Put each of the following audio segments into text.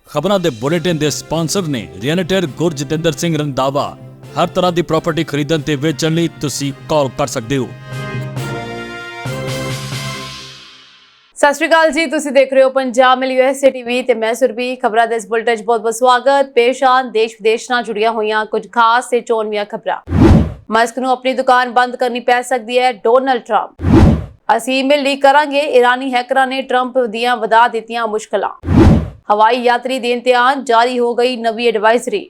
ਖਬਰਾਂ ਦੇ ਬੁਲੇਟਿਨ ਦੇ ਸਪਾਂਸਰ ਨੇ ਰੀਅਲਟਰ ਗੁਰਜਿੰਦਰ ਸਿੰਘ ਰੰਧਾਵਾ। ਹਰ ਤਰ੍ਹਾਂ ਦੀ ਪ੍ਰਾਪਰਟੀ ਖਰੀਦਣ ਤੇ ਵੇਚਣ ਲਈ ਤੁਸੀਂ ਕਾਲ ਕਰ ਸਕਦੇ ਹੋ। ਸਤਿ ਸ਼੍ਰੀ ਅਕਾਲ ਜੀ, ਤੁਸੀਂ ਦੇਖ ਰਹੇ ਹੋ ਪੰਜਾਬ ਮਿਲ USA TV ਤੇ ਮੈਂ ਸੁਰਭੀ। ਖਬਰਾਂ ਦੇ ਇਸ ਬੁਲੇਟਿਨ 'ਚ ਬਹੁਤ-ਬਹੁਤ ਸਵਾਗਤ। ਪੇਸ਼ ਆਨ ਦੇਸ਼ ਵਿਦੇਸ਼ ਨਾਲ ਜੁੜੀਆਂ ਹੋਈਆਂ ਕੁਝ ਖਾਸ ਤੇ ਚੋਣਵੀਆਂ ਖਬਰਾਂ। ਮਸਕ ਨੂੰ ਆਪਣੀ ਦੁਕਾਨ ਬੰਦ ਕਰਨੀ ਪੈ ਸਕਦੀ ਹੈ, ਡੋਨਲਡ ਟਰੰਪ। ਅਸੀਂ ਈਮੇਲ ਲੀਕ ਕਰਾਂਗੇ, ਇਰਾਨੀ ਹੈਕਰਾਂ ਨੇ ਟਰੰਪ ਦੀਆਂ ਵਧਾ ਦਿੱਤੀਆਂ ਮੁਸ਼ਕਲਾਂ। ਹਵਾਈ ਯਾਤਰੀ ਦੇ ਇਮਤਿਹਾਨ ਜਾਰੀ ਹੋ ਗਈ ਨਵੀਂ ਐਡਵਾਈਜ਼ਰੀ।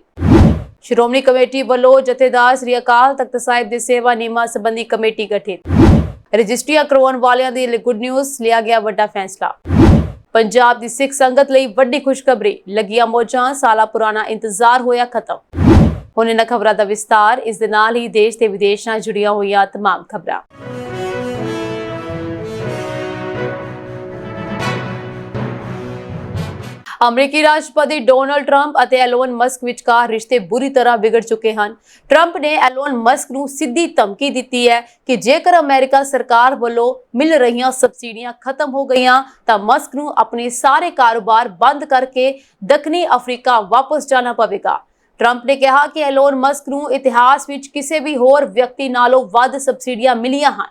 ਸ਼੍ਰੋਮਣੀ ਕਮੇਟੀ ਵੱਲੋਂ ਜਥੇਦਾਰ ਸ੍ਰੀ ਅਕਾਲ ਤਖਤ ਸਾਹਿਬ ਦੇ ਸੇਵਾ ਨਿਯਮਾਂ ਸੰਬੰਧੀ ਕਮੇਟੀ ਗਠਿਤ। ਰਜਿਸਟਰੀਆਂ ਕਰਵਾਉਣ ਵਾਲਿਆਂ ਦੇ ਲਈ ਗੁੱਡ ਨਿਊਜ਼, ਲਿਆ ਗਿਆ ਵੱਡਾ ਫੈਸਲਾ। ਪੰਜਾਬ ਦੀ ਸਿੱਖ ਸੰਗਤ ਲਈ ਵੱਡੀ ਖੁਸ਼ਖਬਰੀ, ਲੱਗੀਆਂ ਮੌਜਾਂ, ਸਾਲਾ ਪੁਰਾਣਾ ਇੰਤਜ਼ਾਰ ਹੋਇਆ ਖਤਮ। ਹੁਣ ਇਹਨਾਂ ਖਬਰਾਂ ਦਾ ਵਿਸਤਾਰ। ਇਸ ਦੇ ਨਾਲ ਹੀ ਦੇਸ਼ ਤੇ ਵਿਦੇਸ਼ ਨਾਲ ਜੁੜੀਆਂ ਹੋਈਆਂ तमाम ਖਬਰਾਂ। ਅਮਰੀਕੀ ਰਾਸ਼ਟਰਪਤੀ ਡੋਨਾਲਡ ਟਰੰਪ ਅਤੇ ਐਲੋਨ ਮਸਕ ਵਿਚਕਾਰ ਰਿਸ਼ਤੇ ਬੁਰੀ ਤਰ੍ਹਾਂ ਵਿਗੜ ਚੁੱਕੇ ਹਨ। ਟਰੰਪ ਨੇ ਐਲੋਨ ਮਸਕ ਨੂੰ ਸਿੱਧੀ ਧਮਕੀ ਦਿੱਤੀ ਹੈ ਕਿ ਜੇਕਰ ਅਮਰੀਕਾ ਸਰਕਾਰ ਵੱਲੋਂ ਮਿਲ ਰਹੀਆਂ ਸਬਸਿਡੀਆਂ ਖਤਮ ਹੋ ਗਈਆਂ ਤਾਂ ਮਸਕ ਨੂੰ ਆਪਣੇ ਸਾਰੇ ਕਾਰੋਬਾਰ ਬੰਦ ਕਰਕੇ ਦੱਖਣੀ ਅਫਰੀਕਾ ਵਾਪਸ ਜਾਣਾ ਪਵੇਗਾ। ਟਰੰਪ ਨੇ ਕਿਹਾ ਕਿ ਐਲੋਨ ਮਸਕ ਨੂੰ ਇਤਿਹਾਸ ਵਿੱਚ ਕਿਸੇ ਵੀ ਹੋਰ ਵਿਅਕਤੀ ਨਾਲੋਂ ਵੱਧ ਸਬਸਿਡੀਆਂ ਮਿਲੀਆਂ ਹਨ।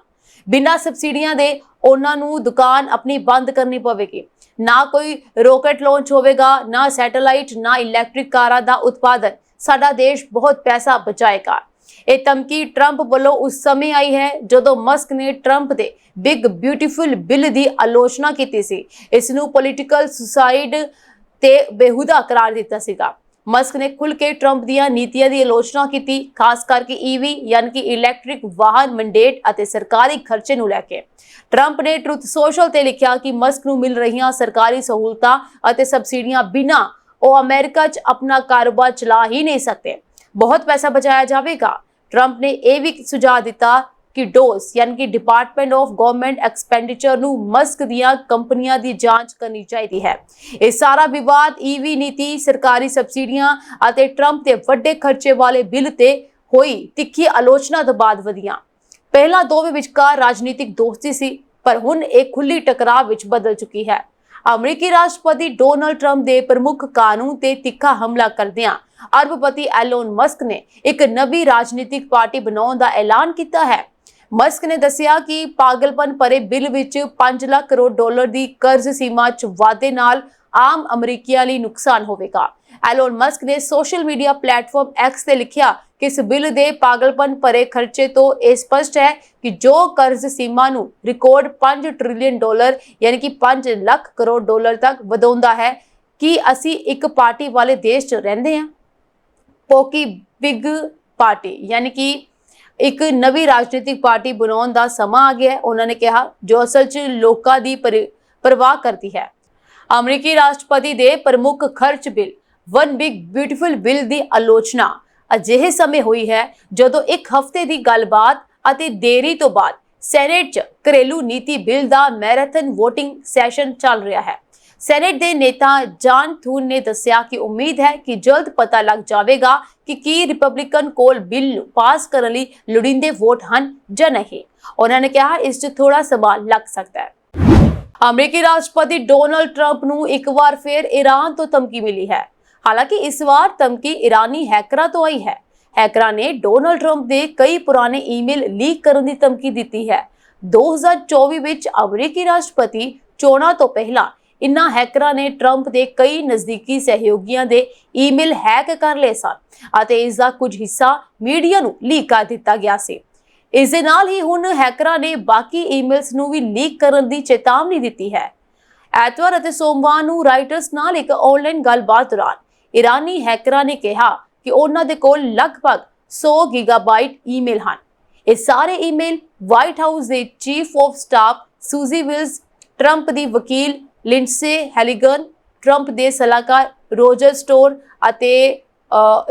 ਬਿਨਾਂ ਸਬਸਿਡੀਆਂ ਦੇ ਉਹਨਾਂ ਨੂੰ ਦੁਕਾਨ ਆਪਣੀ ਬੰਦ ਕਰਨੀ ਪਵੇਗੀ। ਨਾ ਕੋਈ ਰੋਕਟ ਲਾਂਚ ਹੋਵੇਗਾ, ਨਾ ਸੈਟੇਲਾਈਟ, ਨਾ ਇਲੈਕਟ੍ਰਿਕ ਕਾਰਾਂ ਦਾ ਉਤਪਾਦਨ। ਸਾਡਾ ਦੇਸ਼ ਬਹੁਤ ਪੈਸਾ ਬਚਾਏਗਾ। ਇਹ ਧਮਕੀ ਟਰੰਪ ਵੱਲੋਂ ਉਸ ਸਮੇਂ ਆਈ ਹੈ ਜਦੋਂ ਮਸਕ ਨੇ ਟਰੰਪ ਦੇ ਬਿਗ ਬਿਊਟੀਫੁਲ ਬਿੱਲ ਦੀ ਆਲੋਚਨਾ ਕੀਤੀ ਸੀ। ਇਸ ਨੂੰ ਪੋਲੀਟੀਕਲ ਸੁਸਾਈਡ ਤੇ ਬੇਹੂਦਾ ਕਰਾਰ ਦਿੱਤਾ ਸੀਗਾ। ਮਸਕ ਨੇ ਖੁੱਲ੍ਹ ਕੇ ਟਰੰਪ ਦੀਆਂ ਨੀਤੀਆਂ ਦੀ ਆਲੋਚਨਾ ਕੀਤੀ, ਖਾਸ ਕਰਕੇ ਈਵੀ ਯਾਨੀ ਕਿ ਇਲੈਕਟ੍ਰਿਕ ਵਾਹਨ ਮੰਡੇਟ ਅਤੇ ਸਰਕਾਰੀ ਖਰਚੇ ਨੂੰ ਲੈ ਕੇ। ਟਰੰਪ ਨੇ ਟਰੁਥ ਸੋਸ਼ਲ ਤੇ ਲਿਖਿਆ ਕਿ ਮਸਕ ਨੂੰ ਮਿਲ ਰਹੀਆਂ ਸਰਕਾਰੀ ਸਹੂਲਤਾਂ ਅਤੇ ਸਬਸਿਡੀਆਂ ਬਿਨਾਂ ਉਹ ਅਮਰੀਕਾ 'ਚ ਆਪਣਾ ਕਾਰੋਬਾਰ ਚਲਾ ਹੀ ਨਹੀਂ ਸਕਦੇ। ਬਹੁਤ ਪੈਸਾ ਬਚਾਇਆ ਜਾਵੇਗਾ। ਟਰੰਪ ਨੇ ਇਹ ਵੀ ਸੁਝਾਅ ਦਿੱਤਾ ਕਿ ਡੋਸ ਯਾਨੀ ਕਿ ਡਿਪਾਰਟਮੈਂਟ ਆਫ ਗਵਰਨਮੈਂਟ ਐਕਸਪੈਂਡੀਚਰ ਨੂੰ ਮਸਕ ਦੀਆਂ ਕੰਪਨੀਆਂ ਦੀ ਜਾਂਚ ਕਰਨੀ ਚਾਹੀਦੀ ਹੈ। ਇਹ ਸਾਰਾ ਵਿਵਾਦ ਈਵੀ ਨੀਤੀ, ਸਰਕਾਰੀ ਸਬਸਿਡੀਆਂ ਅਤੇ ਟਰੰਪ ਦੇ ਵੱਡੇ ਖਰਚੇ ਵਾਲੇ ਬਿੱਲ ਤੇ ਹੋਈ ਤਿੱਖੀ ਆਲੋਚਨਾ ਤੋਂ ਬਾਅਦ ਵਧੀਆਂ। ਪਹਿਲਾਂ ਦੋਵੇਂ ਵਿਚਕਾਰ ਰਾਜਨੀਤਿਕ ਦੋਸਤੀ ਸੀ, ਪਰ ਹੁਣ ਇਹ ਖੁੱਲੀ ਟਕਰਾਅ ਵਿੱਚ ਬਦਲ ਚੁੱਕੀ ਹੈ। ਅਮਰੀਕੀ ਰਾਸ਼ਟਰਪਤੀ ਡੋਨਾਲਡ ਟਰੰਪ ਦੇ ਪ੍ਰਮੁੱਖ ਕਾਨੂੰਨ ਤੇ ਤਿੱਖਾ ਹਮਲਾ ਕਰਦਿਆਂ ਅਰਬਪਤੀ ਐਲੋਨ ਮਸਕ ਨੇ ਇੱਕ ਨਵੀਂ ਰਾਜਨੀਤਿਕ ਪਾਰਟੀ ਬਣਾਉਣ ਦਾ ਐਲਾਨ ਕੀਤਾ ਹੈ। ਮਸਕ ਨੇ ਦੱਸਿਆ ਕਿ ਪਾਗਲਪਨ ਭਰੇ ਬਿੱਲ ਵਿੱਚ 5 ਲੱਖ ਕਰੋੜ ਡਾਲਰ ਦੀ ਕਰਜ਼ ਸੀਮਾ 'ਚ ਵਾਧੇ ਨਾਲ ਆਮ ਅਮਰੀਕੀਆਂ ਲਈ ਨੁਕਸਾਨ ਹੋਵੇਗਾ। ਐਲੋਨ ਮਸਕ ਨੇ ਸੋਸ਼ਲ ਮੀਡੀਆ ਪਲੇਟਫਾਰਮ X ਤੇ ਲਿਖਿਆ ਕਿ ਇਸ ਬਿੱਲ ਦੇ ਪਾਗਲਪਨ ਭਰੇ ਖਰਚੇ ਤੋਂ ਇਹ ਸਪਸ਼ਟ ਹੈ ਕਿ ਜੋ ਕਰਜ਼ ਸੀਮਾ ਨੂੰ ਰਿਕਾਰਡ 5 ਟ੍ਰਿਲੀਅਨ ਡਾਲਰ ਯਾਨੀ ਕਿ 5 ਲੱਖ ਕਰੋੜ ਡਾਲਰ ਤੱਕ ਵਧਾਉਂਦਾ ਹੈ ਕਿ ਅਸੀਂ ਇੱਕ ਪਾਰਟੀ ਵਾਲੇ ਦੇਸ਼ 'ਚ ਰਹਿੰਦੇ ਹਾਂ। ਪੋਕੀ ਬਿਗ ਪਾਰਟੀ ਯਾਨੀ ਕਿ ਇੱਕ ਨਵੀਂ ਰਾਜਨੀਤਿਕ ਪਾਰਟੀ ਬਣਾਉਣ ਦਾ ਸਮਾਂ ਆ ਗਿਆ ਹੈ, ਉਹਨਾਂ ਨੇ ਕਿਹਾ, ਜੋ ਅਸਲ 'ਚ ਲੋਕਾਂ ਦੀ ਪਰਵਾਹ ਕਰਦੀ ਹੈ। ਅਮਰੀਕੀ ਰਾਸ਼ਟਰਪਤੀ ਦੇ ਪ੍ਰਮੁੱਖ ਖਰਚ bill one big beautiful bill ਦੀ ਆਲੋਚਨਾ ਅਜਿਹੇ ਸਮੇਂ ਹੋਈ ਹੈ ਜਦੋਂ ਇੱਕ ਹਫ਼ਤੇ ਦੀ ਗੱਲਬਾਤ ਅਤੇ ਦੇਰੀ ਤੋਂ ਬਾਅਦ ਸੈਨੇਟ 'ਚ ਘਰੇਲੂ ਨੀਤੀ ਬਿੱਲ ਦਾ ਮੈਰਾਥਨ ਵੋਟਿੰਗ ਸੈਸ਼ਨ ਚੱਲ ਰਿਹਾ ਹੈ। ਸੈਨੇਟ ਦੇ ਨੇਤਾ ਜਾਨ ਥੂਨ ਨੇ ਦੱਸਿਆ ਕਿ ਉਮੀਦ ਹੈ ਕਿ ਜਲਦ ਪਤਾ ਲੱਗ ਜਾਵੇਗਾ ਕਿ ਕੀ ਰਿਪਬਲਿਕਨ ਕੋਲ ਬਿੱਲ ਨੂੰ ਪਾਸ ਕਰਨ ਲਈ ਲੋੜੀਂਦੇ ਵੋਟ ਹਨ ਜਾਂ ਨਹੀਂ। ਉਹਨਾਂ ਨੇ ਕਿਹਾ ਇਸ 'ਚ ਥੋੜਾ ਸਮਾਂ ਲੱਗ ਸਕਦਾ ਹੈ। ਅਮਰੀਕੀ ਰਾਸ਼ਟਰਪਤੀ ਡੋਨਾਲਡ ਟਰੰਪ ਨੂੰ ਇੱਕ ਵਾਰ ਫਿਰ ਈਰਾਨ ਤੋਂ ਧਮਕੀ ਮਿਲੀ ਹੈ। ਹਾਲਾਂਕਿ ਇਸ ਵਾਰ ਧਮਕੀ ਇਰਾਨੀ ਹੈਕਰਾਂ ਤੋਂ ਆਈ ਹੈ। ਹੈਕਰਾਂ ਨੇ ਡੋਨਾਲਡ ਟਰੰਪ ਦੇ ਕਈ ਪੁਰਾਣੇ ਈਮੇਲ ਲੀਕ ਕਰਨ ਦੀ ਧਮਕੀ ਦਿੱਤੀ ਹੈ। 2024 ਵਿੱਚ ਅਮਰੀਕੀ ਰਾਸ਼ਟਰਪਤੀ ਚੋਣਾਂ ਤੋਂ ਪਹਿਲਾਂ ਇਨ੍ਹਾਂ ਹੈਕਰਾਂ ਨੇ ਟਰੰਪ ਦੇ ਕਈ ਨਜ਼ਦੀਕੀ ਸਹਿਯੋਗੀਆਂ ਦੇ ਈਮੇਲ ਹੈਕ ਕਰ ਲਏ ਸਨ ਅਤੇ ਇਸ ਦਾ ਕੁਝ ਹਿੱਸਾ ਮੀਡੀਆ ਨੂੰ ਲੀਕ ਕਰ ਦਿੱਤਾ ਗਿਆ ਸੀ। ਇਸ ਦੇ ਨਾਲ ਹੀ ਹੁਣ ਹੈਕਰਾਂ ਨੇ ਬਾਕੀ ਈਮੇਲਸ ਨੂੰ ਵੀ ਲੀਕ ਕਰਨ ਦੀ ਚੇਤਾਵਨੀ ਦਿੱਤੀ ਹੈ। ਐਤਵਾਰ ਅਤੇ ਸੋਮਵਾਰ ਨੂੰ ਰਾਈਟਰਸ ਨਾਲ ਇੱਕ ਆਨਲਾਈਨ ਗੱਲਬਾਤ ਦੌਰਾਨ ਇਰਾਨੀ ਹੈਕਰਾਂ ਨੇ ਕਿਹਾ ਕਿ ਉਹਨਾਂ ਦੇ ਕੋਲ ਲਗਭਗ 100 ਗੀਗਾਬਾਈਟ ਈਮੇਲ ਹਨ। ਇਹ ਸਾਰੇ ਈਮੇਲ ਵਾਈਟ ਹਾਊਸ ਦੇ chief of staff suji wills, Trump ਦੀ ਵਕੀਲ ਲਿੰਡਸੇ ਹੈਲੀਗਨ, ਟਰੰਪ ਦੇ ਸਲਾਹਕਾਰ ਰੋਜਰ ਸਟੋਰ ਅਤੇ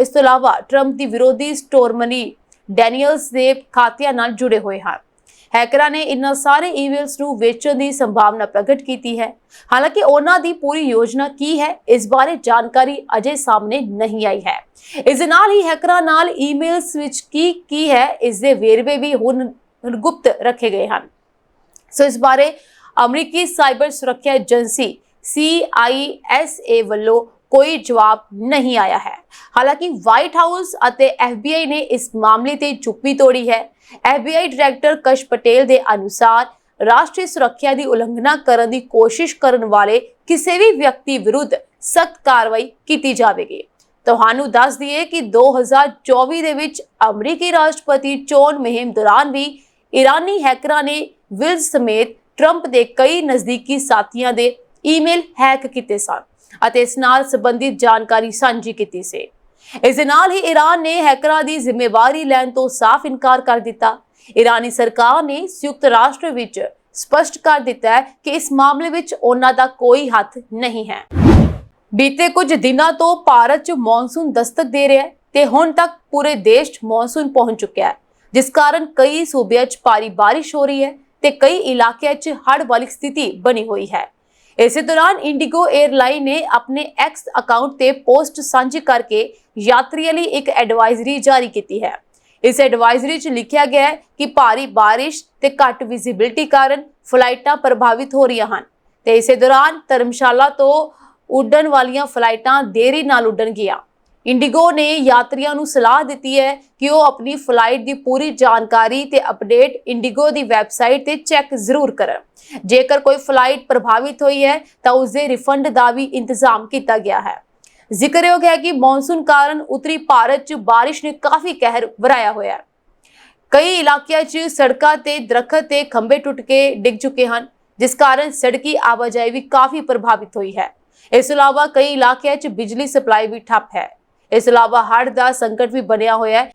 ਇਸ ਤੋਂ ਇਲਾਵਾ ਟਰੰਪ ਦੀ ਵਿਰੋਧੀ ਸਟੋਰਮਨੀ ਡੈਨੀਅਲਸ ਦੇ ਖਾਤਿਆਂ ਨਾਲ ਜੁੜੇ ਹੋਏ ਹਨ। ਹੈਕਰਾਂ ਨੇ ਇਨ੍ਹਾਂ ਸਾਰੇ ਈਮੇਲਸ ਨੂੰ ਵੇਚਣ ਦੀ ਸੰਭਾਵਨਾ ਪ੍ਰਗਟ ਕੀਤੀ ਹੈ। ਹਾਲਾਂਕਿ ਉਹਨਾਂ ਦੀ ਪੂਰੀ ਯੋਜਨਾ ਕੀ ਹੈ, ਇਸ ਬਾਰੇ ਜਾਣਕਾਰੀ ਅਜੇ ਸਾਹਮਣੇ ਨਹੀਂ ਆਈ ਹੈ। ਇਸ ਦੇ ਨਾਲ ਹੀ ਹੈਕਰਾਂ ਨਾਲ ਈਮੇਲਸ ਵਿੱਚ ਕੀ ਹੈ, ਇਸ ਦੇ ਵੇਰਵੇ ਵੀ ਹੁਣ ਗੁਪਤ ਰੱਖੇ ਗਏ ਹਨ। ਸੋ ਇਸ ਬਾਰੇ ਅਮਰੀਕੀ ਸਾਈਬਰ ਸੁਰੱਖਿਆ ਏਜੰਸੀ CIA ਵੱਲੋਂ ਕੋਈ ਜਵਾਬ ਨਹੀਂ ਆਇਆ ਹੈ। ਹਾਲਾਂਕਿ ਵਾਈਟ ਹਾਊਸ ਅਤੇ FBI ਨੇ ਇਸ ਮਾਮਲੇ ਤੇ ਚੁੱਪੀ ਤੋੜੀ ਹੈ। FBI ਡਾਇਰੈਕਟਰ ਕਸ਼ ਪਟੇਲ ਦੇ ਅਨੁਸਾਰ ਰਾਸ਼ਟਰੀ ਸੁਰੱਖਿਆ ਦੀ ਉਲੰਘਣਾ ਕਰਨ ਦੀ ਕੋਸ਼ਿਸ਼ ਕਰਨ ਵਾਲੇ ਕਿਸੇ ਵੀ ਵਿਅਕਤੀ ਵਿਰੁੱਧ ਸਖਤ ਕਾਰਵਾਈ ਕੀਤੀ ਜਾਵੇਗੀ। ਤੁਹਾਨੂੰ ਦੱਸ ਦਈਏ ਕਿ 2024 ਦੇ ਵਿੱਚ ਅਮਰੀਕੀ ਰਾਸ਼ਟਰਪਤੀ ਚੋਣ ਮੁਹਿੰਮ ਦੌਰਾਨ ਵੀ ਈਰਾਨੀ ਹੈਕਰਾਂ ਨੇ ਵਿਲਸ ਸਮੇਤ ਟਰੰਪ ਦੇ ਕਈ ਨਜ਼ਦੀਕੀ ਸਾਥੀਆਂ ਦੇ ਈਮੇਲ ਹੈਕ ਕੀਤੇ ਸਨ ਅਤੇ ਇਸ ਨਾਲ ਸੰਬੰਧਿਤ ਜਾਣਕਾਰੀ ਸਾਂਝੀ ਕੀਤੀ ਸੀ। ਇਸ ਦੇ ਨਾਲ ਹੀ ਈਰਾਨ ਨੇ ਹੈਕਰਾਂ ਦੀ ਜ਼ਿੰਮੇਵਾਰੀ ਲੈਣ ਤੋਂ ਸਾਫ਼ ਇਨਕਾਰ ਕਰ ਦਿੱਤਾ। ਈਰਾਨੀ ਸਰਕਾਰ ਨੇ ਸੰਯੁਕਤ ਰਾਸ਼ਟਰ ਵਿੱਚ ਸਪਸ਼ਟ ਕਰ ਦਿੱਤਾ ਹੈ ਕਿ ਇਸ ਮਾਮਲੇ ਵਿੱਚ ਉਹਨਾਂ ਦਾ ਕੋਈ ਹੱਥ ਨਹੀਂ ਹੈ। ਬੀਤੇ ਕੁਝ ਦਿਨਾਂ ਤੋਂ ਭਾਰਤ 'ਚ ਮੌਨਸੂਨ ਦਸਤਕ ਦੇ ਰਿਹਾ ਹੈ ਤੇ ਹੁਣ ਤੱਕ ਪੂਰੇ ਦੇਸ਼ 'ਚ ਮੌਨਸੂਨ ਪਹੁੰਚ ਚੁੱਕਿਆ ਹੈ, ਜਿਸ ਕਾਰਨ ਕਈ ਸੂਬਿਆਂ 'ਚ ਭਾਰੀ ਬਾਰਿਸ਼ ਹੋ ਰਹੀ ਹੈ ਤੇ ਕਈ ਇਲਾਕਿਆਂ 'ਚ ਹੜ੍ਹ ਵਾਲੀ ਸਥਿਤੀ ਬਣੀ ਹੋਈ ਹੈ। ਇਸੇ ਦੌਰਾਨ ਇੰਡੀਗੋ 에ਅਰਲਾਈਨ ਨੇ ਆਪਣੇ ਐਕਸ ਅਕਾਊਂਟ ਤੇ ਪੋਸਟ ਸਾਂਝੀ ਕਰਕੇ ਯਾਤਰੀਆਂ ਲਈ ਇੱਕ ਐਡਵਾਈਜ਼ਰੀ ਜਾਰੀ ਕੀਤੀ ਹੈ। ਇਸ ਐਡਵਾਈਜ਼ਰੀ 'ਚ ਲਿਖਿਆ ਗਿਆ ਹੈ ਕਿ ਭਾਰੀ ਬਾਰਿਸ਼ ਤੇ ਘੱਟ ਵਿਜ਼ਿਬਿਲਟੀ ਕਾਰਨ ਫਲਾਈਟਾਂ ਪ੍ਰਭਾਵਿਤ ਹੋ ਰਹੀਆਂ ਹਨ ਤੇ ਇਸੇ ਦੌਰਾਨ ਧਰਮਸ਼ਾਲਾ ਤੋਂ ਉੱਡਣ ਵਾਲੀਆਂ ਫਲਾਈਟਾਂ ਦੇਰੀ ਨਾਲ ਉੱਡਣਗੀਆਂ। ਇੰਡੀਗੋ ਨੇ ਯਾਤਰੀਆਂ ਨੂੰ ਸਲਾਹ ਦਿੱਤੀ ਹੈ ਕਿ ਉਹ ਆਪਣੀ ਫਲਾਈਟ ਦੀ ਪੂਰੀ ਜਾਣਕਾਰੀ ਤੇ ਅਪਡੇਟ ਇੰਡੀਗੋ ਦੀ ਵੈਬਸਾਈਟ ਤੇ ਚੈੱਕ ਜ਼ਰੂਰ ਕਰਨ। ਜੇਕਰ ਕੋਈ ਫਲਾਈਟ ਪ੍ਰਭਾਵਿਤ ਹੋਈ ਹੈ ਤਾਂ ਉਸ ਦੇ ਰਿਫੰਡ ਦਾ ਵੀ ਇੰਤਜ਼ਾਮ ਕੀਤਾ ਗਿਆ ਹੈ। ਜ਼ਿਕਰਯੋਗ ਹੈ ਕਿ ਮੌਨਸੂਨ ਕਾਰਨ ਉੱਤਰੀ ਭਾਰਤ 'ਚ ਬਾਰਿਸ਼ ਨੇ ਕਾਫੀ ਕਹਿਰ ਵਰਾਇਆ ਹੋਇਆ ਹੈ। ਕਈ ਇਲਾਕਿਆਂ 'ਚ ਸੜਕਾਂ ਤੇ ਦਰੱਖਤ ਤੇ ਖੰਭੇ ਟੁੱਟ ਕੇ ਡਿੱਗ ਚੁੱਕੇ ਹਨ, ਜਿਸ ਕਾਰਨ ਸੜਕੀ ਆਵਾਜਾਈ ਵੀ ਕਾਫੀ ਪ੍ਰਭਾਵਿਤ ਹੋਈ ਹੈ। ਇਸ ਤੋਂ ਇਲਾਵਾ ਕਈ ਇਲਾਕਿਆਂ 'ਚ ਬਿਜਲੀ ਸਪਲਾਈ ਵੀ ਠੱਪ ਹੈ। ਇਸ ਤੋਂ ਇਲਾਵਾ ਹੜ੍ਹ ਦਾ ਸੰਕਟ ਵੀ ਬਣਿਆ ਹੋਇਆ ਹੈ।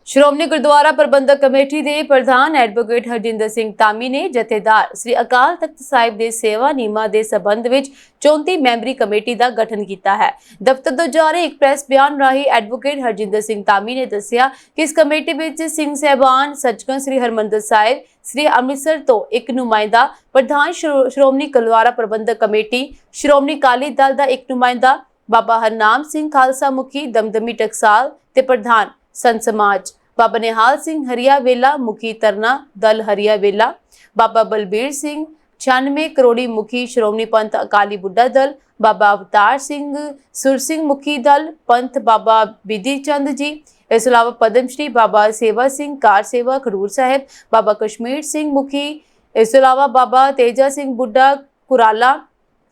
ਸ਼੍ਰੋਮਣੀ ਗੁਰਦੁਆਰਾ ਪ੍ਰਬੰਧਕ ਕਮੇਟੀ ਦੇ ਪ੍ਰਧਾਨ ਐਡਵੋਕੇਟ ਹਰਜਿੰਦਰ ਸਿੰਘ ਧਾਮੀ ਨੇ ਜਥੇਦਾਰ ਸ੍ਰੀ ਅਕਾਲ ਤਖਤ ਸਾਹਿਬ ਦੇ ਸੇਵਾ ਨਿਯਮਾਂ ਦੇ ਸਬੰਧ ਵਿੱਚ 34 ਮੈਂਬਰੀ ਕਮੇਟੀ ਦਾ ਗਠਨ ਕੀਤਾ ਹੈ। ਦਫ਼ਤਰ ਤੋਂ ਜਾਰੀ ਇੱਕ ਪ੍ਰੈਸ ਬਿਆਨ ਰਾਹੀਂ ਐਡਵੋਕੇਟ ਹਰਜਿੰਦਰ ਸਿੰਘ ਧਾਮੀ ਨੇ ਦੱਸਿਆ ਕਿ ਇਸ ਕਮੇਟੀ ਵਿੱਚ ਸਿੰਘ ਸਾਹਿਬਾਨ, ਸੱਚਖੰਡ ਸ੍ਰੀ ਹਰਿਮੰਦਰ ਸਾਹਿਬ, ਸ੍ਰੀ ਅੰਮ੍ਰਿਤਸਰ ਤੋਂ ਇੱਕ ਨੁਮਾਇੰਦਾ, ਪ੍ਰਧਾਨ ਸ਼੍ਰੋਮਣੀ ਗੁਰਦੁਆਰਾ ਪ੍ਰਬੰਧਕ ਕਮੇਟੀ, ਸ਼੍ਰੋਮਣੀ ਅਕਾਲੀ ਦਲ ਦਾ ਇੱਕ ਨੁਮਾਇੰਦਾ, ਬਾਬਾ ਹਰਨਾਮ ਸਿੰਘ ਖਾਲਸਾ ਮੁਖੀ ਦਮਦਮੀ ਟਕਸਾਲ ਤੇ ਪ੍ਰਧਾਨ ਸੰਤ ਸਮਾਜ, ਬਾਬਾ ਨਿਹਾਲ ਸਿੰਘ ਹਰੀਆ ਵੇਲਾ ਮੁਖੀ ਤਰਨਾ ਦਲ ਹਰੀਆ ਵੇਲਾ, ਬਾਬਾ ਬਲਬੀਰ ਸਿੰਘ 96 ਕਰੋੜੀ ਮੁਖੀ ਸ਼੍ਰੋਮਣੀ ਪੰਥ ਅਕਾਲੀ ਬੁੱਢਾ ਦਲ, ਬਾਬਾ ਅਵਤਾਰ ਸਿੰਘ ਸੁਰ ਸਿੰਘ ਮੁਖੀ ਦਲ ਪੰਥ, ਬਾਬਾ ਬਿਧੀ ਚੰਦ ਜੀ। ਇਸ ਤੋਂ ਇਲਾਵਾ ਪਦਮ ਸ਼੍ਰੀ ਬਾਬਾ ਸੇਵਾ ਸਿੰਘ ਕਾਰ ਸੇਵਾ ਖਡੂਰ ਸਾਹਿਬ, ਬਾਬਾ ਕਸ਼ਮੀਰ ਸਿੰਘ ਮੁਖੀ। ਇਸ ਤੋਂ ਇਲਾਵਾ ਬਾਬਾ ਤੇਜਾ ਸਿੰਘ ਬੁੱਢਾ ਕੁਰਾਲਾ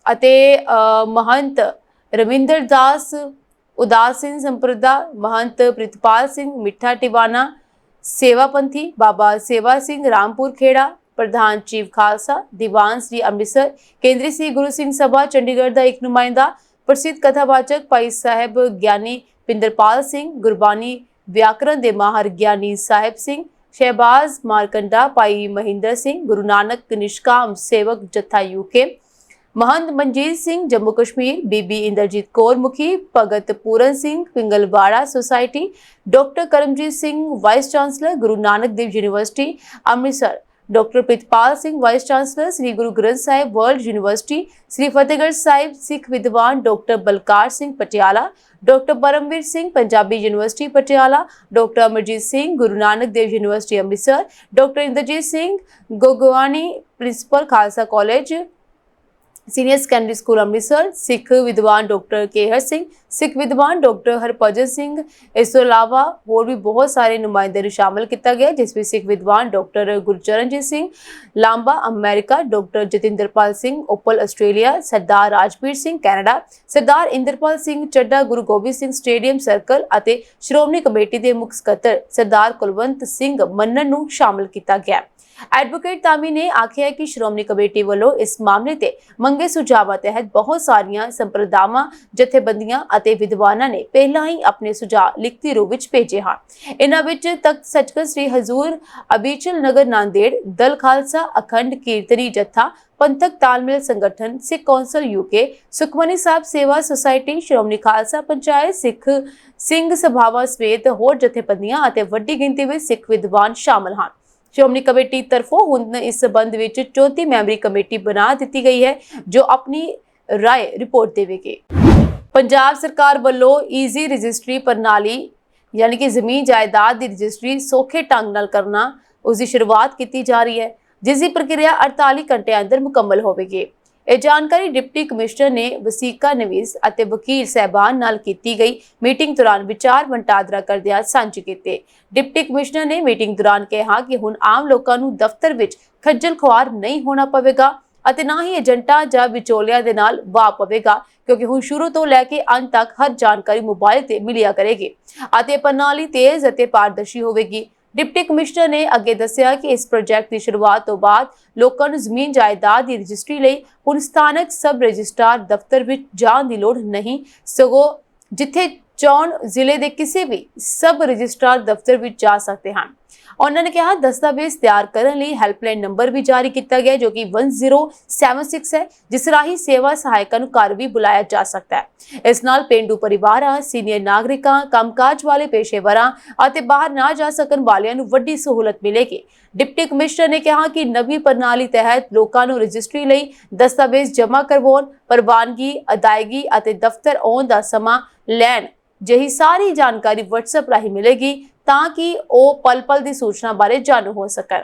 ਅਤੇ ਮਹੰਤ ਰਵਿੰਦਰ ਦਾਸ ਉਦਾਸ ਸਿੰਘ ਸੰਪਰਦਾ, ਮਹੰਤ ਪ੍ਰਿਤਪਾਲ ਸਿੰਘ ਮਿੱਠਾ ਟਿਵਾਣਾ ਸੇਵਾਪੰਥੀ, ਬਾਬਾ ਸੇਵਾ ਸਿੰਘ ਰਾਮਪੁਰ ਖੇੜਾ, ਪ੍ਰਧਾਨ ਚੀਫ ਖਾਲਸਾ ਦੀਵਾਨ ਸ੍ਰੀ ਅੰਮ੍ਰਿਤਸਰ, ਕੇਂਦਰੀ ਸ੍ਰੀ ਗੁਰੂ ਸਿੰਘ ਸਭਾ ਚੰਡੀਗੜ੍ਹ ਦਾ ਇੱਕ ਨੁਮਾਇੰਦਾ, ਪ੍ਰਸਿੱਧ ਕਥਾਵਾਚਕ ਭਾਈ ਸਾਹਿਬ ਗਿਆਨੀ ਪਿੰਦਰਪਾਲ ਸਿੰਘ, ਗੁਰਬਾਣੀ ਵਿਆਕਰਨ ਦੇ ਮਾਹਰ ਗਿਆਨੀ ਸਾਹਿਬ ਸਿੰਘ, ਸ਼ਹਿਬਾਜ਼ ਮਾਰਕੰਡਾ, ਭਾਈ ਮਹਿੰਦਰ ਸਿੰਘ, ਗੁਰੂ ਨਾਨਕ ਨਿਸ਼ਕਾਮ ਸੇਵਕ ਜਥਾ UK, महंत मनजीत सिंह जम्मू कश्मीर, बीबी Inderjit Kaur Mukhi, Bhagat Puran Singh Pingalwara society, doctor Karamjit Singh vice chancellor Guru Nanak Dev university Amritsar, doctor Pritpal Singh vice chancellor Shri Guru Granth Sahib world university, Shri Fatehgarh Sahib Sikh विद्वान doctor Balkar Singh Patiala, doctor Paramvir Singh Punjabi university Patiala, doctor Amarjit Singh Guru Nanak Dev university Amritsar, doctor Inderjit Singh Gogwani principal Khalsa college senior secondary school Amritsar, Sikh विद्वान डॉक्टर केहर सिंह, सिख विद्वान डॉक्टर हरभजन सिंह। इस तो इलावा होर भी बहुत सारे नुमाइंदे नूं शामिल किया गया, जिस में सिख विद्वान doctor Gurcharanjit Singh Lamba America, doctor Jatinderpal Singh Opal Australia, Sardar Rajvir Singh Canada, Sardar Inderpal Singh Chadha Guru Gobind Singh stadium circle ਅਤੇ श्रोमणी कमेटी के मुख ਸਕੱਤਰ सरदार कुलवंत सिंह मन्नन ਨੂੰ शामिल किया गया। ਐਡਵੋਕੇਟ ਧਾਮੀ ਨੇ ਆਖਿਆ ਕਿ ਸ਼੍ਰੋਮਣੀ ਕਮੇਟੀ ਵੱਲੋਂ ਇਸ ਮਾਮਲੇ ਤੇ ਮੰਗੇ ਸੁਝਾਵਾਂ ਤਹਿਤ ਬਹੁਤ ਸਾਰੀਆਂ ਸੰਪਰਦਾਵਾਂ, ਜਥੇਬੰਦੀਆਂ ਅਤੇ ਵਿਦਵਾਨਾਂ ਨੇ ਪਹਿਲਾਂ ਹੀ ਆਪਣੇ ਸੁਝਾਅ ਲਿਖਤੀ ਰੂਪ ਵਿੱਚ ਭੇਜੇ ਹਨ। ਇਹਨਾਂ ਵਿੱਚ ਤਖਤ ਸੱਚਖੰਡ ਸ੍ਰੀ ਹਜ਼ੂਰ ਅਬੀਚਲ ਨਗਰ ਨਾਂਦੇੜ, ਦਲ ਖਾਲਸਾ ਅਖੰਡ ਕੀਰਤਨੀ ਜਥਾ, ਪੰਥਕ ਤਾਲਮੇਲ ਸੰਗਠਨ, ਸਿੱਖ ਕੌਂਸਲ UK, ਸੁਖਮਨੀ ਸਾਹਿਬ ਸੇਵਾ ਸੁਸਾਇਟੀ, ਸ਼੍ਰੋਮਣੀ ਖਾਲਸਾ ਪੰਚਾਇਤ, ਸਿੱਖ ਸਿੰਘ ਸਭਾਵਾਂ ਸਮੇਤ ਹੋਰ ਜਥੇਬੰਦੀਆਂ ਅਤੇ ਵੱਡੀ ਗਿਣਤੀ ਵਿੱਚ ਸਿੱਖ ਵਿਦਵਾਨ ਸ਼ਾਮਲ ਹਨ। ਸ਼੍ਰੋਮਣੀ ਕਮੇਟੀ ਤਰਫੋਂ ਹੁਣ ਇਸ ਸਬੰਧ ਵਿੱਚ 34 ਮੈਂਬਰੀ ਕਮੇਟੀ ਬਣਾ ਦਿੱਤੀ ਗਈ ਹੈ, ਜੋ ਆਪਣੀ ਰਾਏ ਰਿਪੋਰਟ ਦੇਵੇਗੀ। ਪੰਜਾਬ ਸਰਕਾਰ ਵੱਲੋਂ ਈਜ਼ੀ ਰਜਿਸਟਰੀ ਪ੍ਰਣਾਲੀ ਯਾਨੀ ਕਿ ਜ਼ਮੀਨ ਜਾਇਦਾਦ ਦੀ ਰਜਿਸਟਰੀ ਸੌਖੇ ਢੰਗ ਨਾਲ ਕਰਨਾ, ਉਸ ਦੀ ਸ਼ੁਰੂਆਤ ਕੀਤੀ ਜਾ ਰਹੀ ਹੈ, ਜਿਸ ਦੀ ਪ੍ਰਕਿਰਿਆ 48 ਘੰਟਿਆਂ ਅੰਦਰ ਮੁਕੰਮਲ ਹੋਵੇਗੀ। ਇਹ ਜਾਣਕਾਰੀ ਡਿਪਟੀ ਕਮਿਸ਼ਨਰ ਨੇ ਵਸੀਕਾ ਨਵੀਜ਼ ਅਤੇ ਵਕੀਲ ਸਹਿਬਾਨ ਨਾਲ ਕੀਤੀ ਗਈ ਮੀਟਿੰਗ ਦੌਰਾਨ ਵਿਚਾਰ ਵਟਾਂਦਰਾ ਕਰਦਿਆਂ ਸਾਂਝੇ ਕੀਤੇ। ਡਿਪਟੀ ਕਮਿਸ਼ਨਰ ਨੇ ਮੀਟਿੰਗ ਦੌਰਾਨ ਕਿਹਾ ਕਿ ਹੁਣ ਆਮ ਲੋਕਾਂ ਨੂੰ ਦਫ਼ਤਰ ਵਿੱਚ ਖੱਜਲ ਖੁਆਰ ਨਹੀਂ ਹੋਣਾ ਪਵੇਗਾ ਅਤੇ ਨਾ ਹੀ ਏਜੰਟਾਂ ਜਾਂ ਵਿਚੋਲਿਆਂ ਦੇ ਨਾਲ ਵਾਹ ਪਵੇਗਾ, ਕਿਉਂਕਿ ਹੁਣ ਸ਼ੁਰੂ ਤੋਂ ਲੈ ਕੇ ਅੰਤ ਤੱਕ ਹਰ ਜਾਣਕਾਰੀ ਮੋਬਾਈਲ ਤੇ ਮਿਲਿਆ ਕਰੇਗੀ ਅਤੇ ਪ੍ਰਣਾਲੀ ਤੇਜ਼ ਅਤੇ ਪਾਰਦਰਸ਼ੀ ਹੋਵੇਗੀ। ਡਿਪਟੀ ਕਮਿਸ਼ਨਰ ਨੇ ਅੱਗੇ ਦੱਸਿਆ ਕਿ ਇਸ ਪ੍ਰੋਜੈਕਟ ਦੀ ਸ਼ੁਰੂਆਤ ਤੋਂ ਬਾਅਦ ਲੋਕਾਂ ਨੂੰ ਜ਼ਮੀਨ ਜਾਇਦਾਦ ਦੀ ਰਜਿਸਟਰੀ ਲਈ ਹੁਣ ਸਥਾਨਕ ਸਬ ਰਜਿਸਟਰਾਰ ਦਫ਼ਤਰ ਵਿੱਚ ਜਾਣ ਦੀ ਲੋੜ ਨਹੀਂ, ਸਗੋਂ ਜਿੱਥੇ ਚਾਹੁਣ ਜ਼ਿਲ੍ਹੇ ਦੇ ਕਿਸੇ ਵੀ ਸਬ ਰਜਿਸਟਰਾਰ ਦਫ਼ਤਰ ਵਿੱਚ ਜਾ ਸਕਦੇ ਹਨ। ਉਹਨਾਂ ਨੇ ਕਿਹਾ ਦਸਤਾਵੇਜ਼ ਤਿਆਰ ਕਰਨ ਲਈ ਹੈਲਪਲਾਈਨ ਨੰਬਰ ਵੀ ਜਾਰੀ ਕੀਤਾ ਗਿਆ ਜੋ ਕਿ 1076 ਹੈ, ਜਿਸ ਰਾਹੀਂ ਸੇਵਾ ਸਹਾਇਕਾਂ ਨੂੰ ਘਰ ਵੀ ਬੁਲਾਇਆ ਜਾ ਸਕਦਾ ਹੈ। ਇਸ ਨਾਲ ਪੇਂਡੂ ਪਰਿਵਾਰਾਂ, ਸੀਨੀਅਰ ਨਾਗਰਿਕਾਂ, ਕੰਮਕਾਜ ਵਾਲੇ ਪੇਸ਼ੇਵਰਾਂ ਅਤੇ ਬਾਹਰ ਨਾ ਜਾ ਸਕਣ ਵਾਲਿਆਂ ਨੂੰ ਵੱਡੀ ਸਹੂਲਤ ਮਿਲੇਗੀ। ਡਿਪਟੀ ਕਮਿਸ਼ਨਰ ਨੇ ਕਿਹਾ ਕਿ ਨਵੀਂ ਪ੍ਰਣਾਲੀ ਤਹਿਤ ਲੋਕਾਂ ਨੂੰ ਰਜਿਸਟਰੀ ਲਈ ਦਸਤਾਵੇਜ਼ ਜਮ੍ਹਾਂ ਕਰਵਾਉਣ, ਪ੍ਰਵਾਨਗੀ, ਅਦਾਇਗੀ ਅਤੇ ਦਫ਼ਤਰ ਆਉਣ ਦਾ ਸਮਾਂ ਲੈਣ ਜਿਹੀ ਸਾਰੀ ਜਾਣਕਾਰੀ WhatsApp ਰਾਹੀਂ ਮਿਲੇਗੀ ਤਾਂ ਕਿ ਉਹ ਪਲ-ਪਲ ਦੀ ਸੂਚਨਾ ਬਾਰੇ ਜਾਣੂ ਹੋ ਸਕਣ।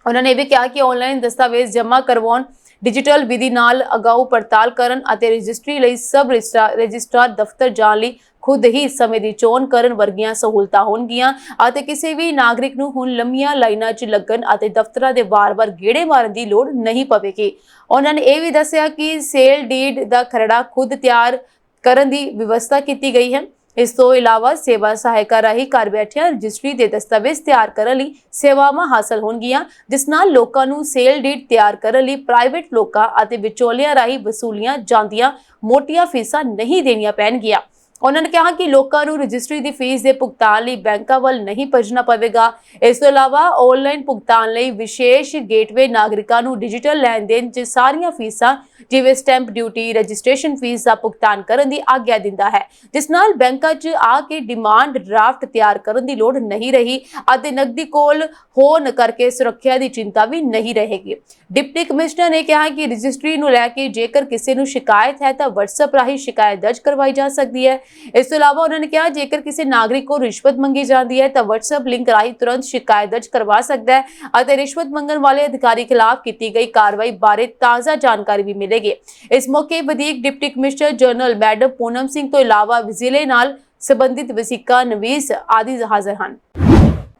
ਉਹਨਾਂ ਨੇ ਵੀ ਕਿਹਾ ਕਿ ਆਨਲਾਈਨ ਦਸਤਾਵੇਜ਼ ਜਮ੍ਹਾਂ ਕਰਵਾਉਣ, ਡਿਜੀਟਲ ਵਿਧੀ ਨਾਲ ਅਗਾਊ ਪੜਤਾਲ ਕਰਨ ਅਤੇ ਰਜਿਸਟਰੀ ਲਈ ਸਬ ਰਜਿਸਟਰਾਰ ਦਫ਼ਤਰ ਜਾਣ ਲਈ ਖੁਦ ਹੀ ਸਮੇਂ ਦੀ ਚੋਣ ਕਰਨ ਵਰਗੀਆਂ ਸਹੂਲਤਾਂ ਹੋਣਗੀਆਂ ਅਤੇ ਕਿਸੇ ਵੀ ਨਾਗਰਿਕ ਨੂੰ ਹੁਣ ਲੰਮੀਆਂ ਲਾਈਨਾਂ 'ਚ ਲੱਗਣ ਅਤੇ ਦਫ਼ਤਰਾਂ ਦੇ ਵਾਰ-ਵਾਰ ਗੇੜੇ ਮਾਰਨ ਦੀ ਲੋੜ ਨਹੀਂ ਪਵੇਗੀ। ਉਹਨਾਂ ਨੇ ਇਹ ਵੀ ਦੱਸਿਆ ਕਿ ਸੇਲ ਡੀਡ ਦਾ ਖਰੜਾ ਖੁਦ ਤਿਆਰ ਕਰਨ ਦੀ ਵਿਵਸਥਾ ਕੀਤੀ ਗਈ ਹੈ। ਇਸ ਤੋਂ ਇਲਾਵਾ ਸੇਵਾ ਸਹਾਇਕਾਂ ਰਾਹੀਂ ਘਰ ਬੈਠਿਆਂ ਰਜਿਸਟਰੀ ਦੇ ਦਸਤਾਵੇਜ਼ ਤਿਆਰ ਕਰਨ ਲਈ ਸੇਵਾਵਾਂ ਹਾਸਲ ਹੋਣਗੀਆਂ, ਜਿਸ ਨਾਲ ਲੋਕਾਂ ਨੂੰ ਸੇਲ ਡੀਡ ਤਿਆਰ ਕਰਨ ਲਈ ਪ੍ਰਾਈਵੇਟ ਲੋਕਾਂ ਅਤੇ ਵਿਚੋਲਿਆਂ ਰਾਹੀਂ ਵਸੂਲੀਆਂ ਜਾਂਦੀਆਂ ਮੋਟੀਆਂ ਫੀਸਾਂ ਨਹੀਂ ਦੇਣੀਆਂ ਪੈਣਗੀਆਂ। ਉਹਨਾਂ ਨੇ ਕਿਹਾ ਕਿ ਲੋਕਾਂ ਨੂੰ ਰਜਿਸਟਰੀ ਦੀ ਫੀਸ ਦੇ ਭੁਗਤਾਨ ਲਈ ਬੈਂਕਾਂ ਵੱਲ ਨਹੀਂ ਭੱਜਣਾ ਪਵੇਗਾ। ਇਸ ਤੋਂ ਇਲਾਵਾ ਆਨਲਾਈਨ ਭੁਗਤਾਨ ਲਈ ਵਿਸ਼ੇਸ਼ ਗੇਟਵੇ ਨਾਗਰਿਕਾਂ ਨੂੰ ਡਿਜੀਟਲ ਲੈਣ-ਦੇਣ 'ਚ ਸਾਰੀਆਂ ਫੀਸਾਂ ਜਿਵੇਂ ਸਟੈਂਪ ਡਿਊਟੀ, ਰਜਿਸਟ੍ਰੇਸ਼ਨ ਫੀਸ ਦਾ ਭੁਗਤਾਨ ਕਰਨ ਦੀ ਆਗਿਆ ਦਿੰਦਾ ਹੈ, ਜਿਸ ਨਾਲ ਬੈਂਕਾਂ 'ਚ ਆ ਕੇ ਡਿਮਾਂਡ ਡਰਾਫਟ ਤਿਆਰ ਕਰਨ ਦੀ ਲੋੜ ਨਹੀਂ ਰਹੀ ਅਤੇ ਨਕਦੀ ਕੋਲ ਹੋਣ ਕਰਕੇ ਸੁਰੱਖਿਆ ਦੀ ਚਿੰਤਾ ਵੀ ਨਹੀਂ ਰਹੇਗੀ। ਡਿਪਟੀ ਕਮਿਸ਼ਨਰ ਨੇ ਕਿਹਾ ਕਿ ਰਜਿਸਟਰੀ ਨੂੰ ਲੈ ਕੇ ਜੇਕਰ ਕਿਸੇ ਨੂੰ ਸ਼ਿਕਾਇਤ ਹੈ ਤਾਂ WhatsApp ਰਾਹੀਂ ਸ਼ਿਕਾਇਤ ਦਰਜ ਕਰਵਾਈ ਜਾ ਸਕਦੀ ਹੈ। ਇਸ ਤੋਂ ਇਲਾਵਾ ਉਹਨਾਂ ਨੇ ਕਿਹਾ ਜੇਕਰ ਕਿਸੇ ਨਾਗਰਿਕ ਕੋਲ ਰਿਸ਼ਵਤ ਮੰਗੀ ਜਾਂਦੀ ਹੈ ਤਾਂ WhatsApp ਲਿੰਕ ਰਾਹੀਂ ਤੁਰੰਤ ਸ਼ਿਕਾਇਤ ਦਰਜ ਕਰਵਾ ਸਕਦਾ ਹੈ ਅਤੇ ਰਿਸ਼ਵਤ ਮੰਗਣ ਵਾਲੇ ਅਧਿਕਾਰੀ ਖਿਲਾਫ ਕੀਤੀ ਗਈ ਕਾਰਵਾਈ ਬਾਰੇ ਤਾਜ਼ਾ ਜਾਣਕਾਰੀ ਵੀ ਮਿਲੇਗੀ। ਇਸ ਮੌਕੇ ਵਧੀਕ deputy commissioner general madam Poonam Singh ਤੋਂ ਇਲਾਵਾ ਜ਼ਿਲ੍ਹੇ ਨਾਲ ਸੰਬੰਧਿਤ ਵਸੀਕਾ ਨਵੀਜ਼ ਆਦਿ ਹਾਜ਼ਰ ਹਨ।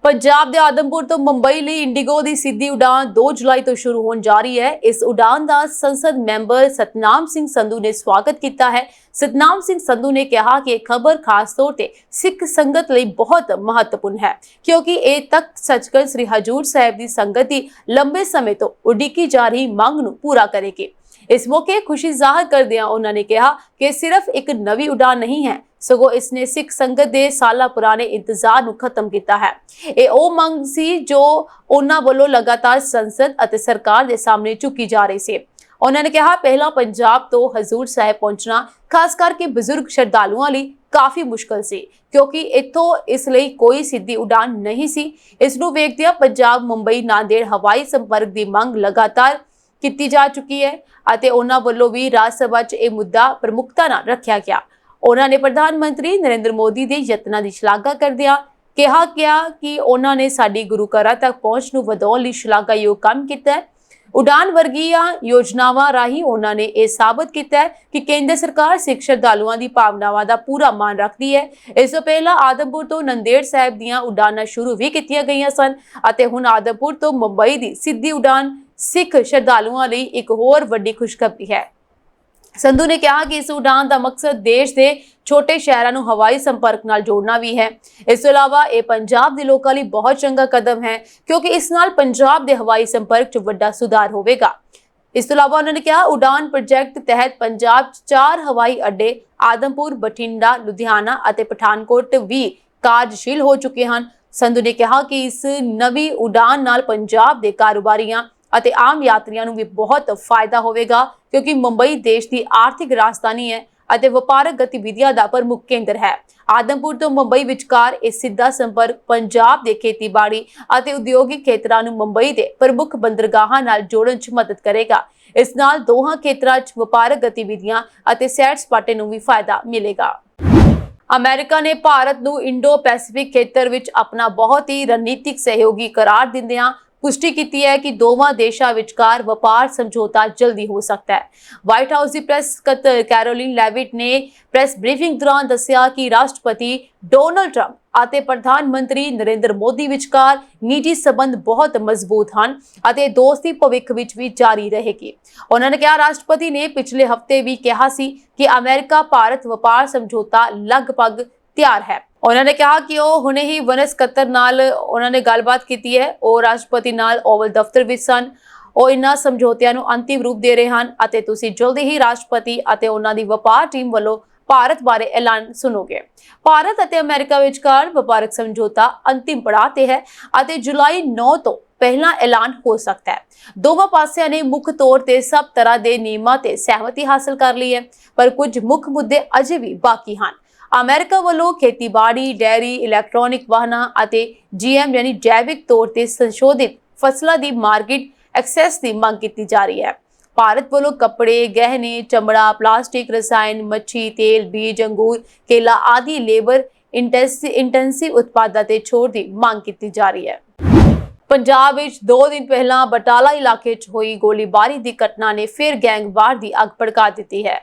ਪੰਜਾਬ ਦੇ ਆਦਮਪੁਰ ਤੋਂ ਮੁੰਬਈ ਲਈ ਇੰਡੀਗੋ ਦੀ ਸਿੱਧੀ ਉਡਾਨ 2 ਜੁਲਾਈ ਤੋਂ ਸ਼ੁਰੂ ਹੋਣ ਜਾ ਰਹੀ ਹੈ। ਇਸ ਉਡਾਨ ਦਾ ਸੰਸਦ ਮੈਂਬਰ ਸਤਨਾਮ ਸਿੰਘ ਸੰਧੂ ਨੇ ਸਵਾਗਤ ਕੀਤਾ ਹੈ। ਸਤਨਾਮ ਸਿੰਘ ਸੰਧੂ ਨੇ ਕਿਹਾ ਕਿ ਇਹ ਖਬਰ ਖਾਸ ਤੌਰ ਤੇ ਸਿੱਖ ਸੰਗਤ ਲਈ ਬਹੁਤ ਮਹੱਤਵਪੂਰਨ ਹੈ, ਕਿਉਂਕਿ ਇਹ ਤਖਤ ਸੱਚਖੰਡ ਸ੍ਰੀ ਹਜੂਰ ਸਾਹਿਬ ਦੀ ਸੰਗਤ ਦੀ ਲੰਬੇ ਸਮੇਂ ਤੋਂ ਉਡੀਕੀ ਜਾ ਰਹੀ ਮੰਗ ਨੂੰ ਪੂਰਾ ਕਰੇਗੀ। ਇਸ ਮੌਕੇ ਖੁਸ਼ੀ ਜ਼ਾਹਰ ਕਰਦਿਆਂ ਉਹਨਾਂ ਨੇ ਕਿਹਾ ਕਿ ਸਿਰਫ ਇੱਕ ਨਵੀਂ ਉਡਾਨ ਨਹੀਂ ਹੈ, ਸਗੋਂ ਇਸਨੇ ਸਿੱਖ ਸੰਗਤ ਦੇ ਸਾਲਾਂ ਪੁਰਾਣੇ ਇੰਤਜ਼ਾਰ ਨੂੰ ਖਤਮ ਕੀਤਾ ਹੈ। ਇਹ ਉਹ ਮੰਗ ਸੀ ਜੋ ਉਹਨਾਂ ਵੱਲੋਂ ਲਗਾਤਾਰ ਸੰਸਦ ਅਤੇ ਸਰਕਾਰ ਦੇ ਸਾਹਮਣੇ ਚੁੱਕੀ ਜਾ ਰਹੀ ਸੀ। ਉਹਨਾਂ ਨੇ ਕਿਹਾ ਪਹਿਲਾਂ ਪੰਜਾਬ ਤੋਂ ਹਜ਼ੂਰ ਸਾਹਿਬ ਪਹੁੰਚਣਾ ਖਾਸ ਕਰਕੇ ਬਜ਼ੁਰਗ ਸ਼ਰਧਾਲੂਆਂ ਲਈ ਕਾਫੀ ਮੁਸ਼ਕਲ ਸੀ, ਕਿਉਂਕਿ ਇੱਥੋਂ ਇਸ ਲਈ ਕੋਈ ਸਿੱਧੀ ਉਡਾਨ ਨਹੀਂ ਸੀ। ਇਸ ਨੂੰ ਵੇਖਦਿਆਂ ਪੰਜਾਬ ਮੁੰਬਈ ਨਾਂਦੇੜ ਹਵਾਈ ਸੰਪਰਕ ਦੀ ਮੰਗ ਲਗਾਤਾਰ ਕੀਤੀ ਜਾ ਚੁੱਕੀ ਹੈ ਅਤੇ ਉਹਨਾਂ ਵੱਲੋਂ ਵੀ ਰਾਜ ਸਭਾ 'ਚ ਇਹ ਮੁੱਦਾ ਪ੍ਰਮੁੱਖਤਾ ਨਾਲ ਰੱਖਿਆ ਗਿਆ। ਉਹਨਾਂ ਨੇ ਪ੍ਰਧਾਨ ਮੰਤਰੀ ਨਰਿੰਦਰ ਮੋਦੀ ਦੇ ਯਤਨਾਂ ਦੀ ਸ਼ਲਾਘਾ ਕਰਦਿਆਂ ਕਿਹਾ ਕਿ ਉਹਨਾਂ ਨੇ ਸਾਡੀ ਗੁਰੂ ਘਰਾਂ ਤੱਕ ਪਹੁੰਚ ਨੂੰ ਵਧਾਉਣ ਲਈ ਸ਼ਲਾਘਾਯੋਗ ਕੰਮ ਕੀਤਾ ਹੈ। ਉਡਾਨ ਵਰਗੀਆਂ ਯੋਜਨਾਵਾਂ ਰਾਹੀਂ ਉਹਨਾਂ ਨੇ ਇਹ ਸਾਬਤ ਕੀਤਾ ਹੈ ਕਿ ਕੇਂਦਰ ਸਰਕਾਰ ਸਿੱਖ ਸ਼ਰਧਾਲੂਆਂ ਦੀ ਭਾਵਨਾਵਾਂ ਦਾ ਪੂਰਾ ਮਾਣ ਰੱਖਦੀ ਹੈ। ਇਸ ਤੋਂ ਪਹਿਲਾਂ ਆਦਮਪੁਰ ਤੋਂ ਨੰਦੇੜ ਸਾਹਿਬ ਦੀਆਂ ਉਡਾਨਾਂ ਸ਼ੁਰੂ ਵੀ ਕੀਤੀਆਂ ਗਈਆਂ ਸਨ ਅਤੇ ਹੁਣ ਆਦਮਪੁਰ ਤੋਂ ਮੁੰਬਈ ਦੀ ਸਿੱਧੀ ਉਡਾਨ ਸਿੱਖ ਸ਼ਰਧਾਲੂਆਂ ਲਈ ਇੱਕ ਹੋਰ ਵੱਡੀ ਖੁਸ਼ਖਬਰੀ ਹੈ। ਸੰਧੂ ਨੇ ਕਿਹਾ ਕਿ ਇਸ ਉਡਾਨ ਦਾ ਮਕਸਦ ਦੇਸ਼ ਦੇ ਛੋਟੇ ਸ਼ਹਿਰਾਂ ਨੂੰ ਹਵਾਈ ਸੰਪਰਕ ਨਾਲ ਜੋੜਨਾ ਵੀ ਹੈ। ਇਸ ਤੋਂ ਇਲਾਵਾ ਇਹ ਪੰਜਾਬ ਦੇ ਲੋਕਾਂ ਲਈ ਬਹੁਤ ਚੰਗਾ ਕਦਮ ਹੈ, ਕਿਉਂਕਿ ਇਸ ਨਾਲ ਪੰਜਾਬ ਦੇ ਹਵਾਈ ਸੰਪਰਕ 'ਚ ਵੱਡਾ ਸੁਧਾਰ ਹੋਵੇਗਾ। ਇਸ ਤੋਂ ਇਲਾਵਾ ਉਹਨਾਂ ਨੇ ਕਿਹਾ ਉਡਾਨ ਪ੍ਰੋਜੈਕਟ ਤਹਿਤ ਪੰਜਾਬ 'ਚ 4 ਹਵਾਈ ਅੱਡੇ ਆਦਮਪੁਰ, ਬਠਿੰਡਾ, ਲੁਧਿਆਣਾ ਅਤੇ ਪਠਾਨਕੋਟ ਵੀ ਕਾਰਜਸ਼ੀਲ ਹੋ ਚੁੱਕੇ ਹਨ। ਸੰਧੂ ਨੇ ਕਿਹਾ ਕਿ ਇਸ ਨਵੀਂ ਉਡਾਨ ਨਾਲ ਪੰਜਾਬ ਦੇ ਕਾਰੋਬਾਰੀਆਂ ਅਤੇ ਆਮ ਯਾਤਰੀਆਂ ਨੂੰ ਵੀ ਬਹੁਤ ਫਾਇਦਾ ਹੋਵੇਗਾ, ਕਿਉਂਕਿ ਮੁੰਬਈ ਦੇਸ਼ ਦੀ ਆਰਥਿਕ ਰਾਜਧਾਨੀ ਹੈ ਅਤੇ ਵਪਾਰਕ ਗਤੀਵਿਧੀਆਂ ਦਾ ਪ੍ਰਮੁੱਖ ਕੇਂਦਰ ਹੈ। ਆਦਮਪੁਰ ਤੋਂ ਮੁੰਬਈ ਵਿਚਕਾਰ ਇਹ ਸਿੱਧਾ ਸੰਪਰਕ ਪੰਜਾਬ ਦੇ ਖੇਤੀਬਾੜੀ ਅਤੇ ਉਦਯੋਗਿਕ ਖੇਤਰਾਂ ਨੂੰ ਮੁੰਬਈ ਦੇ ਪ੍ਰਮੁੱਖ ਬੰਦਰਗਾਹਾਂ ਨਾਲ ਜੋੜਨ 'ਚ ਮਦਦ ਕਰੇਗਾ। ਇਸ ਨਾਲ ਦੋਹਾਂ ਖੇਤਰਾਂ 'ਚ ਵਪਾਰਕ ਗਤੀਵਿਧੀਆਂ ਅਤੇ ਸੈਰ ਸਪਾਟੇ ਨੂੰ ਵੀ ਫਾਇਦਾ ਮਿਲੇਗਾ। ਅਮਰੀਕਾ ਨੇ ਭਾਰਤ ਨੂੰ ਇੰਡੋ ਪੈਸੀਫਿਕ ਖੇਤਰ ਵਿੱਚ ਆਪਣਾ ਬਹੁਤ ਹੀ ਰਣਨੀਤਿਕ ਸਹਿਯੋਗੀ ਕਰਾਰ ਦਿੰਦਿਆਂ ਪੁਸ਼ਟੀ ਕੀਤੀ ਹੈ ਕਿ ਦੋਵਾਂ ਦੇਸ਼ਾਂ ਵਿਚਕਾਰ ਵਪਾਰ ਸਮਝੌਤਾ ਜਲਦੀ ਹੋ ਸਕਦਾ ਹੈ। ਵਾਈਟ ਹਾਊਸ ਦੀ ਪ੍ਰੈਸ ਸਕੱਤਰ ਕੈਰੋਲਿਨ ਲੈਵਿਟ ਨੇ ਪ੍ਰੈਸ ਬਰੀਫਿੰਗ ਦੌਰਾਨ ਦੱਸਿਆ ਕਿ ਰਾਸ਼ਟਰਪਤੀ ਡੋਨਾਲਡ ਟਰੰਪ ਅਤੇ ਪ੍ਰਧਾਨ ਮੰਤਰੀ ਨਰਿੰਦਰ ਮੋਦੀ ਵਿਚਕਾਰ ਨਿੱਜੀ ਸਬੰਧ ਬਹੁਤ ਮਜ਼ਬੂਤ ਹਨ ਅਤੇ ਦੋਸਤੀ ਭਵਿੱਖ ਵਿੱਚ ਵੀ ਜਾਰੀ ਰਹੇਗੀ। ਉਹਨਾਂ ਨੇ ਕਿਹਾ, ਰਾਸ਼ਟਰਪਤੀ ਨੇ ਪਿਛਲੇ ਹਫ਼ਤੇ ਵੀ ਕਿਹਾ ਸੀ ਕਿ ਅਮਰੀਕਾ ਭਾਰਤ ਵਪਾਰ ਸਮਝੌਤਾ ਲਗਭਗ ਤਿਆਰ ਹੈ। ਉਹਨਾਂ ਨੇ ਕਿਹਾ ਕਿ ਉਹ ਹੁਣੇ ਹੀ ਵਣਜ ਸਕੱਤਰ ਨਾਲ ਉਹਨਾਂ ਨੇ ਗੱਲਬਾਤ ਕੀਤੀ ਹੈ। ਉਹ ਰਾਸ਼ਟਰਪਤੀ ਨਾਲ ਓਵਲ ਦਫ਼ਤਰ ਵਿੱਚ ਸਨ। ਉਹ ਇਨ੍ਹਾਂ ਸਮਝੌਤਿਆਂ ਨੂੰ ਅੰਤਿਮ ਰੂਪ ਦੇ ਰਹੇ ਹਨ ਅਤੇ ਤੁਸੀਂ ਜਲਦੀ ਹੀ ਰਾਸ਼ਟਰਪਤੀ ਅਤੇ ਉਹਨਾਂ ਦੀ ਵਪਾਰ ਟੀਮ ਵੱਲੋਂ ਭਾਰਤ ਬਾਰੇ ਐਲਾਨ ਸੁਣੋਗੇ। ਭਾਰਤ ਅਤੇ ਅਮਰੀਕਾ ਵਿਚਕਾਰ ਵਪਾਰਕ ਸਮਝੌਤਾ ਅੰਤਿਮ ਪੜਾਅ ਤੇ ਹੈ ਅਤੇ ਜੁਲਾਈ 9 ਤੋਂ ਪਹਿਲਾਂ ਐਲਾਨ ਹੋ ਸਕਦਾ ਹੈ। ਦੋਵਾਂ ਪਾਸਿਆਂ ਨੇ ਮੁੱਖ ਤੌਰ ਤੇ ਸਭ ਤਰ੍ਹਾਂ ਦੇ ਨਿਯਮਾਂ ਤੇ ਸਹਿਮਤੀ ਹਾਸਲ ਕਰ ਲਈ ਹੈ, ਪਰ ਕੁਝ ਮੁੱਖ ਮੁੱਦੇ ਅਜੇ ਵੀ ਬਾਕੀ ਹਨ। ਅਮਰੀਕਾ ਵੱਲੋਂ ਖੇਤੀਬਾੜੀ, ਡੇਅਰੀ, ਇਲੈਕਟ੍ਰੋਨਿਕ ਵਾਹਨਾਂ ਅਤੇ GM ਯਾਨੀ ਜੈਵਿਕ ਤੌਰ ਤੇ ਸੰਸ਼ੋਧਿਤ ਫਸਲਾਂ ਦੀ ਮਾਰਕੀਟ ਐਕਸੈਸ ਦੀ ਮੰਗ ਕੀਤੀ ਜਾ ਰਹੀ ਹੈ। ਭਾਰਤ ਵੱਲੋਂ ਕੱਪੜੇ, ਗਹਿਣੇ, ਚਮੜਾ, ਪਲਾਸਟਿਕ, ਰਸਾਇਣ, ਮੱਛੀ, ਤੇਲ, ਬੀਜ, ਅੰਗੂਰ, ਕੇਲਾ ਆਦਿ ਲੇਬਰ ਇੰਟੈਂਸਿਵ ਉਤਪਾਦਾਂ ਤੇ ਛੋਟ ਦੀ ਮੰਗ ਕੀਤੀ ਜਾ ਰਹੀ ਹੈ। ਪੰਜਾਬ ਵਿੱਚ 2 ਦਿਨ ਪਹਿਲਾਂ ਬਟਾਲਾ ਇਲਾਕੇ 'ਚ ਹੋਈ ਗੋਲੀਬਾਰੀ ਦੀ ਘਟਨਾ ਨੇ ਫਿਰ ਗੈਂਗਵਾਰ ਦੀ ਅੱਗ ਭੜਕਾ ਦਿੱਤੀ ਹੈ।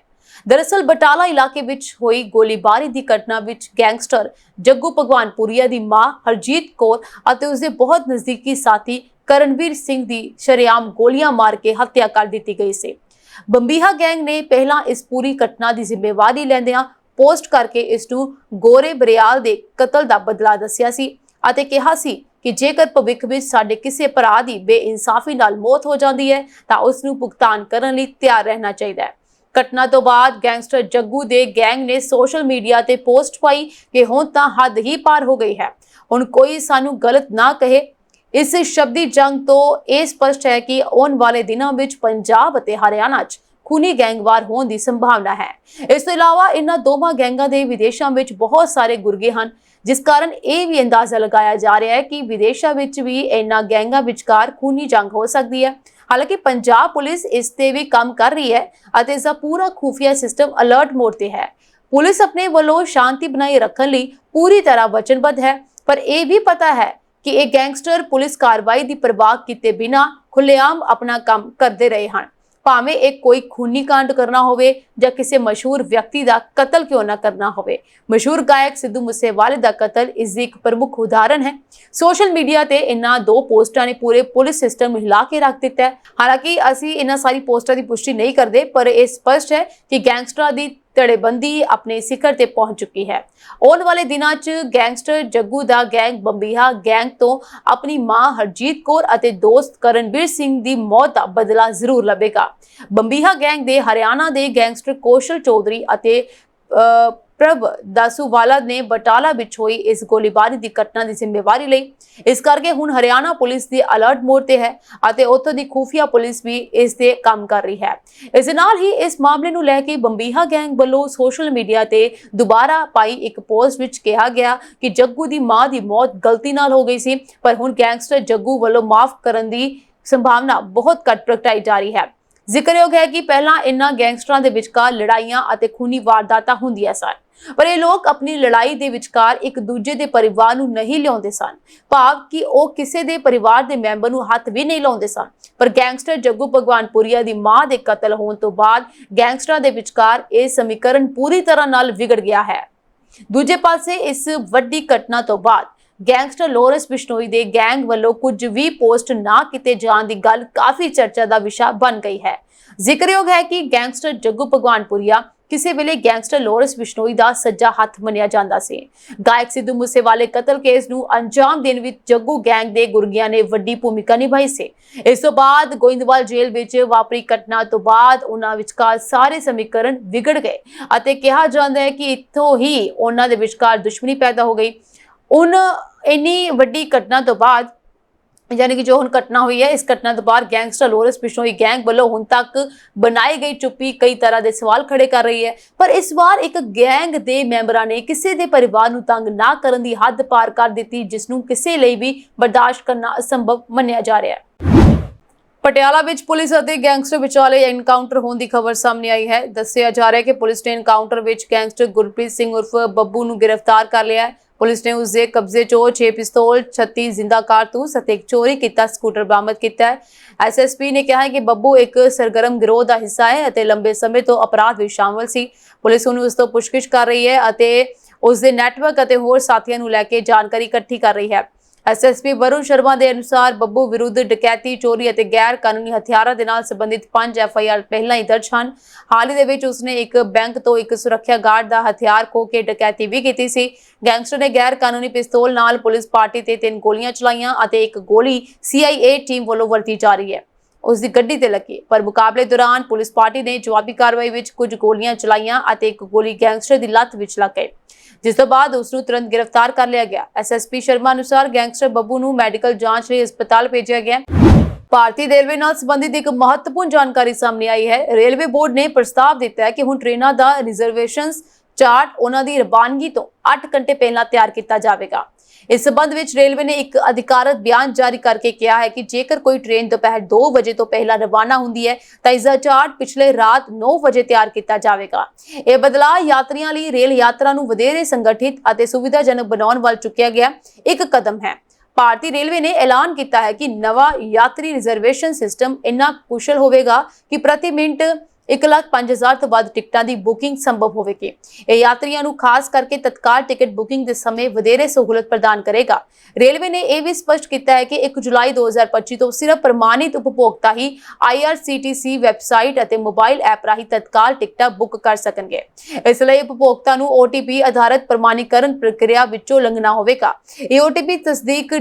ਦਰਅਸਲ ਬਟਾਲਾ ਇਲਾਕੇ ਵਿੱਚ ਹੋਈ ਗੋਲੀਬਾਰੀ ਦੀ ਘਟਨਾ ਵਿੱਚ ਗੈਂਗਸਟਰ ਜੱਗੂ ਭਗਵਾਨਪੁਰੀਆ ਦੀ ਮਾਂ ਹਰਜੀਤ ਕੌਰ ਅਤੇ ਉਸਦੇ ਬਹੁਤ ਨਜ਼ਦੀਕੀ ਸਾਥੀ ਕਰਨਵੀਰ ਸਿੰਘ ਦੀ ਸ਼ਰੇਆਮ ਗੋਲੀਆਂ ਮਾਰ ਕੇ ਹੱਤਿਆ ਕਰ ਦਿੱਤੀ ਗਈ ਸੀ। ਬੰਬੀਹਾ ਗੈਂਗ ਨੇ ਪਹਿਲਾਂ ਇਸ ਪੂਰੀ ਘਟਨਾ ਦੀ ਜ਼ਿੰਮੇਵਾਰੀ ਲੈਂਦਿਆਂ ਪੋਸਟ ਕਰਕੇ ਇਸ ਨੂੰ ਗੋਰੇ ਬਰਿਆਲ ਦੇ ਕਤਲ ਦਾ ਬਦਲਾ ਦੱਸਿਆ ਸੀ ਅਤੇ ਕਿਹਾ ਸੀ ਕਿ ਜੇਕਰ ਭਵਿੱਖ ਵਿੱਚ ਸਾਡੇ ਕਿਸੇ ਭਰਾ ਦੀ ਬੇਇਨਸਾਫੀ ਨਾਲ ਮੌਤ ਹੋ ਜਾਂਦੀ ਹੈ ਤਾਂ ਉਸ ਨੂੰ ਭੁਗਤਾਨ ਕਰਨ ਲਈ ਤਿਆਰ ਰਹਿਣਾ ਚਾਹੀਦਾ ਹੈ। ਘਟਨਾ ਤੋਂ ਬਾਅਦ ਗੈਂਗਸਟਰ ਜੱਗੂ ਦੇ ਗੈਂਗ ਨੇ ਸੋਸ਼ਲ ਮੀਡੀਆ ਤੇ ਪੋਸਟ ਪਾਈ ਕਿ ਹੁਣ ਤਾਂ ਹੱਦ ਹੀ ਪਾਰ ਹੋ ਗਈ ਹੈ, ਹੁਣ ਕੋਈ ਸਾਨੂੰ ਗਲਤ ਨਾ ਕਹੇ। ਇਸ ਸ਼ਬਦੀ ਜੰਗ ਤੋਂ ਇਹ ਸਪਸ਼ਟ ਹੈ ਕਿ ਆਉਣ ਵਾਲੇ ਦਿਨਾਂ ਵਿੱਚ ਪੰਜਾਬ ਅਤੇ ਹਰਿਆਣਾ 'ਚ ਖੂਨੀ ਗੈਂਗਵਾਰ ਹੋਣ ਦੀ ਸੰਭਾਵਨਾ ਹੈ। ਇਸ ਤੋਂ ਇਲਾਵਾ ਇਹਨਾਂ ਦੋਵਾਂ ਗੈਂਗਾਂ ਦੇ ਵਿਦੇਸ਼ਾਂ ਵਿੱਚ ਬਹੁਤ ਸਾਰੇ ਗੁਰਗੇ ਹਨ, ਜਿਸ ਕਾਰਨ ਇਹ ਵੀ ਅੰਦਾਜ਼ਾ ਲਗਾਇਆ ਜਾ ਰਿਹਾ ਹੈ ਕਿ ਵਿਦੇਸ਼ਾਂ ਵਿੱਚ ਵੀ ਇਹਨਾਂ ਗੈਂਗਾਂ ਵਿਚਕਾਰ ਖੂਨੀ ਜੰਗ ਹੋ ਸਕਦੀ ਹੈ। ਹਾਲਾਂਕਿ ਪੰਜਾਬ ਪੁਲਿਸ ਇਸ ਤੇ ਵੀ ਕੰਮ ਕਰ ਰਹੀ ਹੈ ਅਤੇ ਇਸ ਦਾ ਪੂਰਾ ਖੁਫੀਆ ਸਿਸਟਮ ਅਲਰਟ ਮੋਡ ਤੇ ਹੈ। ਪੁਲਿਸ ਆਪਣੇ ਵੱਲੋਂ ਸ਼ਾਂਤੀ ਬਣਾਈ ਰੱਖਣ ਲਈ ਪੂਰੀ ਤਰ੍ਹਾਂ ਵਚਨਬੱਧ ਹੈ, ਪਰ ਇਹ ਵੀ ਪਤਾ ਹੈ ਕਿ ਇਹ ਗੈਂਗਸਟਰ ਪੁਲਿਸ ਕਾਰਵਾਈ ਦੀ ਪਰਵਾਹ ਕੀਤੇ ਬਿਨਾਂ ਖੁੱਲ੍ਹੇਆਮ ਆਪਣਾ ਕੰਮ ਕਰਦੇ ਰਹੇ ਹਨ। ਭਾਵੇਂ ਇਹ ਕੋਈ ਖੂਨੀ ਕਾਂਡ ਕਰਨਾ ਹੋਵੇ ਜਾਂ ਕਿਸੇ ਮਸ਼ਹੂਰ ਵਿਅਕਤੀ ਦਾ ਕਤਲ ਕਿਉਂ ਨਾ ਕਰਨਾ ਹੋਵੇ। ਮਸ਼ਹੂਰ ਗਾਇਕ ਸਿੱਧੂ ਮੂਸੇਵਾਲੇ ਦਾ ਕਤਲ ਇਸ ਦੀ ਇੱਕ ਪ੍ਰਮੁੱਖ ਉਦਾਹਰਨ ਹੈ। ਸੋਸ਼ਲ ਮੀਡੀਆ ਤੇ ਇਹਨਾਂ 2 ਪੋਸਟਾਂ ਨੇ ਪੂਰੇ ਪੁਲਿਸ ਸਿਸਟਮ ਨੂੰ ਹਿਲਾ ਕੇ ਰੱਖ ਦਿੱਤਾ ਹੈ। ਹਾਲਾਂਕਿ ਅਸੀਂ ਇਹਨਾਂ ਸਾਰੀ ਪੋਸਟਾਂ ਦੀ ਪੁਸ਼ਟੀ ਨਹੀਂ ਕਰਦੇ, ਪਰ ਇਹ ਸਪਸ਼ਟ ਹੈ ਕਿ ਗੈਂਗਸਟਰਾਂ ਦੀ ਧੜੇਬੰਦੀ ਆਪਣੇ ਸਿਖਰ ਤੇ ਪਹੁੰਚ ਚੁੱਕੀ ਹੈ। ਆਉਣ ਵਾਲੇ ਦਿਨਾਂ 'ਚ ਗੈਂਗਸਟਰ ਜੱਗੂ ਦਾ ਗੈਂਗ ਬੰਬੀਹਾ ਗੈਂਗ ਤੋਂ ਆਪਣੀ ਮਾਂ ਹਰਜੀਤ ਕੌਰ ਅਤੇ ਦੋਸਤ ਕਰਨਵੀਰ ਸਿੰਘ ਦੀ ਮੌਤ ਦਾ ਬਦਲਾ ਜ਼ਰੂਰ ਲਵੇਗਾ। ਬੰਬੀਹਾ ਗੈਂਗ ਦੇ ਹਰਿਆਣਾ ਦੇ ਗੈਂਗਸਟਰ ਕੌਸ਼ਲ ਚੌਧਰੀ ਅਤੇ ਪ੍ਰਭ ਦਾਸੂਵਾਲਾ ਨੇ ਬਟਾਲਾ ਵਿੱਚ ਹੋਈ ਇਸ ਗੋਲੀਬਾਰੀ ਦੀ ਘਟਨਾ ਦੀ ਜ਼ਿੰਮੇਵਾਰੀ ਲਈ। ਇਸ ਕਰਕੇ ਹੁਣ ਹਰਿਆਣਾ ਪੁਲਿਸ ਦੀ ਅਲਰਟ ਮੋਡ ਤੇ ਹੈ ਅਤੇ ਉੱਥੋਂ ਦੀ ਖੁਫੀਆ ਪੁਲਿਸ ਵੀ ਇਸ ਤੇ ਕੰਮ ਕਰ ਰਹੀ ਹੈ। ਇਸ ਦੇ ਨਾਲ ਹੀ ਇਸ ਮਾਮਲੇ ਨੂੰ ਲੈ ਕੇ ਬੰਬੀਹਾ ਗੈਂਗ ਵੱਲੋਂ ਸੋਸ਼ਲ ਮੀਡੀਆ ਤੇ ਦੁਬਾਰਾ ਪਾਈ ਇੱਕ ਪੋਸਟ ਵਿੱਚ ਕਿਹਾ ਗਿਆ ਕਿ ਜੱਗੂ ਦੀ ਮਾਂ ਦੀ ਮੌਤ ਗਲਤੀ ਨਾਲ ਹੋ ਗਈ ਸੀ, ਪਰ ਹੁਣ ਗੈਂਗਸਟਰ ਜੱਗੂ ਵੱਲੋਂ ਮਾਫ ਕਰਨ ਦੀ ਸੰਭਾਵਨਾ ਬਹੁਤ ਘੱਟ ਪ੍ਰਗਟਾਈ ਜਾ ਰਹੀ ਹੈ। ਜ਼ਿਕਰਯੋਗ ਹੈ ਕਿ ਪਹਿਲਾਂ ਇਨ੍ਹਾਂ ਗੈਂਗਸਟਰਾਂ ਦੇ ਵਿਚਕਾਰ ਲੜਾਈਆਂ ਅਤੇ ਖੂਨੀ ਵਾਰਦਾਤਾਂ ਹੁੰਦੀਆਂ ਸਨ, ਪਰ ਇਹ ਲੋਕ ਆਪਣੀ ਲੜਾਈ ਦੇ ਵਿਚਕਾਰ ਇੱਕ ਦੂਜੇ ਦੇ ਪਰਿਵਾਰ ਨੂੰ ਨਹੀਂ ਲਿਆਉਂਦੇ ਸਨ, ਭਾਵ ਕਿ ਉਹ ਕਿਸੇ ਦੇ ਪਰਿਵਾਰ ਦੇ ਮੈਂਬਰ ਨੂੰ ਹੱਥ ਵੀ ਨਹੀਂ ਲਾਉਂਦੇ ਸਨ। ਪਰ ਗੈਂਗਸਟਰ ਜੱਗੂ ਭਗਵਾਨਪੁਰੀਆ ਦੀ ਮਾਂ ਦੇ ਕਤਲ ਹੋਣ ਤੋਂ ਬਾਅਦ ਗੈਂਗਸਟਰਾਂ ਦੇ ਵਿਚਕਾਰ ਇਹ ਸਮੀਕਰਨ ਪੂਰੀ ਤਰ੍ਹਾਂ ਨਾਲ ਵਿਗੜ ਗਿਆ ਹੈ। ਦੂਜੇ ਪਾਸੇ ਇਸ ਵੱਡੀ ਘਟਨਾ ਤੋਂ ਬਾਅਦ ਗੈਂਗਸਟਰ ਲੋਰੈਂਸ ਬਿਸ਼ਨੋਈ ਦੇ ਗੈਂਗ ਵੱਲੋਂ ਕੁਝ ਵੀ ਪੋਸਟ ਨਾ ਕੀਤੇ ਜਾਣ ਦੀ ਗੱਲ ਕਾਫੀ ਚਰਚਾ ਦਾ ਵਿਸ਼ਾ ਬਣ ਗਈ ਹੈ। ਜ਼ਿਕਰਯੋਗ ਹੈ ਕਿ ਗੈਂਗਸਟਰ ਜੱਗੂ ਭਗਵਾਨਪੁਰੀਆ ਕਿਸੇ ਵੇਲੇ ਗੈਂਗਸਟਰ ਲੋਰੈਂਸ ਬਿਸ਼ਨੋਈ ਦਾ ਸੱਜਾ ਹੱਥ ਮੰਨਿਆ ਜਾਂਦਾ ਸੀ। ਗਾਇਕ ਸਿੱਧੂ ਮੂਸੇਵਾਲੇ ਕਤਲ ਕੇਸ ਨੂੰ ਅੰਜਾਮ ਦੇਣ ਵਿੱਚ ਜੱਗੂ ਗੈਂਗ ਦੇ ਗੁਰਗਿਆਂ ਨੇ ਵੱਡੀ ਭੂਮਿਕਾ ਨਿਭਾਈ ਸੀ। ਇਸ ਤੋਂ ਬਾਅਦ ਗੋਇੰਦਵਾਲ ਜੇਲ੍ਹ ਵਿੱਚ ਵਾਪਰੀ ਘਟਨਾ ਤੋਂ ਬਾਅਦ ਉਹਨਾਂ ਵਿਚਕਾਰ ਸਾਰੇ ਸਮੀਕਰਨ ਵਿਗੜ ਗਏ ਅਤੇ ਕਿਹਾ ਜਾਂਦਾ ਹੈ ਕਿ ਇੱਥੋਂ ਹੀ ਉਹਨਾਂ ਦੇ ਵਿਚਕਾਰ ਦੁਸ਼ਮਣੀ ਪੈਦਾ ਹੋ ਗਈ। ਇੰਨੀ ਵੱਡੀ ਘਟਨਾ ਤੋਂ ਬਾਅਦ यानी कि जो हुण घटना हुई है, इस घटना तो बाद गैंगस्टर लोरेंस बिश्नोई गैंग वालों हुण तक बनाई गई चुप्पी कई तरह के सवाल खड़े कर रही है। पर इस बार एक गैंग के मैंबरां ने किसी के परिवार नूं तंग ना करन दी हद पार कर दी, जिसनूं किसी लई भी बर्दाश्त करना असंभव मन्निया जा रहा है। पटियाला विच पुलिस और गैंगस्टर विचाले एनकाउंटर होने की खबर सामने आई है। दस्सिया जा रहा है कि पुलिस ने एनकाउंटर विच गैंगस्टर गुरप्रीत सिंह उर्फ बब्बू नूं गिरफ्तार कर लिया है। ਪੁਲਿਸ ਨੇ ਉਸ ਦੇ ਕਬਜ਼ੇ 'ਚੋਂ 6 ਪਿਸਤੌਲ, 36 ਜ਼ਿੰਦਾ ਕਾਰਤੂਸ ਅਤੇ ਇੱਕ ਚੋਰੀ ਕੀਤਾ ਸਕੂਟਰ ਬਰਾਮਦ ਕੀਤਾ ਹੈ। ਐਸਐਸਪੀ ਨੇ ਕਿਹਾ ਹੈ ਕਿ ਬੱਬੂ ਇੱਕ ਸਰਗਰਮ ਗਿਰੋਹ ਦਾ ਹਿੱਸਾ ਹੈ ਅਤੇ ਲੰਬੇ ਸਮੇਂ ਤੋਂ ਅਪਰਾਧ ਵਿੱਚ ਸ਼ਾਮਲ ਸੀ। ਪੁਲਿਸ ਹੁਣ ਉਸ ਤੋਂ ਪੁੱਛਗਿੱਛ ਕਰ ਰਹੀ ਹੈ ਅਤੇ ਉਸ ਦੇ ਨੈਟਵਰਕ ਅਤੇ ਹੋਰ ਸਾਥੀਆਂ ਨੂੰ ਲੈ ਕੇ ਜਾਣਕਾਰੀ ਇਕੱਠੀ ਕਰ ਰਹੀ ਹੈ। ਐਸਐਸਪੀ ਵਰੁਣ ਸ਼ਰਮਾ ਦੇ ਅਨੁਸਾਰ ਬੱਬੂ ਵਿਰੁੱਧ ਡਕੈਤੀ, ਚੋਰੀ ਅਤੇ ਗੈਰ ਕਾਨੂੰਨੀ ਹਥਿਆਰਾਂ ਦੇ ਨਾਲ ਸੰਬੰਧਿਤ 5 ਐਫਆਈਆਰ ਪਹਿਲਾਂ ਹੀ ਦਰਜ ਹਨ। ਹਾਲ ਹੀ ਦੇ ਵਿੱਚ ਉਸਨੇ ਇੱਕ ਬੈਂਕ ਤੋਂ ਇੱਕ ਸੁਰੱਖਿਆ ਗਾਰਡ ਦਾ ਹਥਿਆਰ ਖੋਹ ਕੇ ਡਕੈਤੀ ਵੀ ਕੀਤੀ ਸੀ। ਗੈਂਗਸਟਰ ਨੇ ਗੈਰ ਕਾਨੂੰਨੀ ਪਿਸਤੌਲ ਨਾਲ ਪੁਲਿਸ ਪਾਰਟੀ ਤੇ 3 ਗੋਲੀਆਂ ਚਲਾਈਆਂ ਅਤੇ ਇੱਕ ਗੋਲੀ CIA ਟੀਮ ਵੱਲੋਂ ਵਰਤੀ ਜਾ ਰਹੀ ਹੈ। ਉਸ ਦੀ ਗੱਡੀ ਤੇ ਲੱਗੀ, ਪਰ ਮੁਕਾਬਲੇ ਦੌਰਾਨ ਪੁਲਿਸ ਪਾਰਟੀ ਨੇ ਜਵਾਬੀ ਕਾਰਵਾਈ ਵਿੱਚ ਕੁਝ ਗੋਲੀਆਂ ਚਲਾਈਆਂ ਅਤੇ ਇੱਕ ਗੋਲੀ ਗੈਂਗਸਟਰ ਦੀ ਲੱਤ ਵਿੱਚ ਲੱਗ ਗਈ, ਜਿਸ ਤੋਂ ਬਾਅਦ ਉਸ ਨੂੰ ਤੁਰੰਤ ਗ੍ਰਿਫਤਾਰ ਕਰ ਲਿਆ ਗਿਆ। ਐਸਐਸਪੀ ਸ਼ਰਮਾ ਅਨੁਸਾਰ ਗੈਂਗਸਟਰ ਬੱਬੂ ਨੂੰ ਮੈਡੀਕਲ ਜਾਂਚ ਲਈ ਹਸਪਤਾਲ ਭੇਜਿਆ ਗਿਆ। ਭਾਰਤੀ ਰੇਲਵੇ ਨਾਲ ਸੰਬੰਧਿਤ ਇੱਕ ਮਹੱਤਵਪੂਰਨ ਜਾਣਕਾਰੀ ਸਾਹਮਣੇ ਆਈ ਹੈ। ਰੇਲਵੇ ਬੋਰਡ ਨੇ ਪ੍ਰਸਤਾਵ ਦਿੱਤਾ ਹੈ ਕਿ ਹੁਣ ਟ੍ਰੇਨਾਂ ਦਾ ਰਿਜ਼ਰਵੇਸ਼ਨਸ ਚਾਰਟ ਉਹਨਾਂ ਦੀ ਰਵਾਨਗੀ ਤੋਂ 8 ਘੰਟੇ ਪਹਿਲਾਂ ਤਿਆਰ ਕੀਤਾ ਜਾਵੇਗਾ। ਇਸ ਸਬੰਧ ਵਿੱਚ ਰੇਲਵੇ ਨੇ ਇੱਕ ਅਧਿਕਾਰਤ ਬਿਆਨ ਜਾਰੀ ਕਰਕੇ ਕਿਹਾ ਹੈ ਕਿ ਜੇਕਰ ਕੋਈ ਟ੍ਰੇਨ ਦੁਪਹਿਰ 2 ਵਜੇ ਤੋਂ ਪਹਿਲਾਂ ਰਵਾਨਾ ਹੁੰਦੀ ਹੈ ਤਾਂ ਇਸ ਦਾ ਚਾਰਟ ਪਿਛਲੇ ਰਾਤ 9 ਵਜੇ ਤਿਆਰ ਕੀਤਾ ਜਾਵੇਗਾ। ਇਹ ਬਦਲਾਅ ਯਾਤਰੀਆਂ ਲਈ ਰੇਲ ਯਾਤਰਾ ਨੂੰ ਵਧੇਰੇ ਸੰਗਠਿਤ ਅਤੇ ਸੁਵਿਧਾਜਨਕ ਬਣਾਉਣ ਵੱਲ ਚੁੱਕਿਆ ਗਿਆ ਇੱਕ ਕਦਮ ਹੈ। ਭਾਰਤੀ ਰੇਲਵੇ ਨੇ ਐਲਾਨ ਕੀਤਾ ਹੈ ਕਿ ਨਵਾਂ ਯਾਤਰੀ ਰਿਜ਼ਰਵੇਸ਼ਨ ਸਿਸਟਮ ਇੰਨਾ ਕੁਸ਼ਲ ਹੋਵੇਗਾ ਕਿ ਪ੍ਰਤੀ ਮਿੰਟ 1,05,000 ਤੋਂ ਵੱਧ ਟਿਕਟਾਂ ਦੀ ਬੁਕਿੰਗ ਸੰਭਵ ਹੋਵੇਗੀ। ਇਹ ਯਾਤਰੀਆਂ ਨੂੰ ਖਾਸ ਕਰਕੇ ਤਤਕਾਲ ਟਿਕਟ ਬੁਕਿੰਗ ਦੇ ਸਮੇਂ ਵਧੇਰੇ ਸਹੂਲਤ ਪ੍ਰਦਾਨ ਕਰੇਗਾ। ਰੇਲਵੇ ਨੇ ਇਹ ਵੀ ਸਪਸ਼ਟ ਕੀਤਾ ਹੈ ਕਿ 1 ਜੁਲਾਈ 2025 ਤੋਂ ਸਿਰਫ ਪ੍ਰਮਾਣਿਤ ਉਪਭੋਗਤਾ ਹੀ IRCTC ਵੈਬਸਾਈਟ ਅਤੇ ਮੋਬਾਈਲ ਐਪ ਰਾਹੀਂ ਤਤਕਾਲ ਟਿਕਟਾਂ ਬੁੱਕ ਕਰ ਸਕਣਗੇ। ਇਸ ਲਈ ਉਪਭੋਗਤਾ ਨੂੰ OTP ਆਧਾਰਿਤ ਪ੍ਰਮਾਣੀਕਰਨ ਪ੍ਰਕਿਰਿਆ ਵਿੱਚੋਂ ਲੰਘਣਾ ਹੋਵੇਗਾ। ਇਹ OTP ਤਸਦੀਕ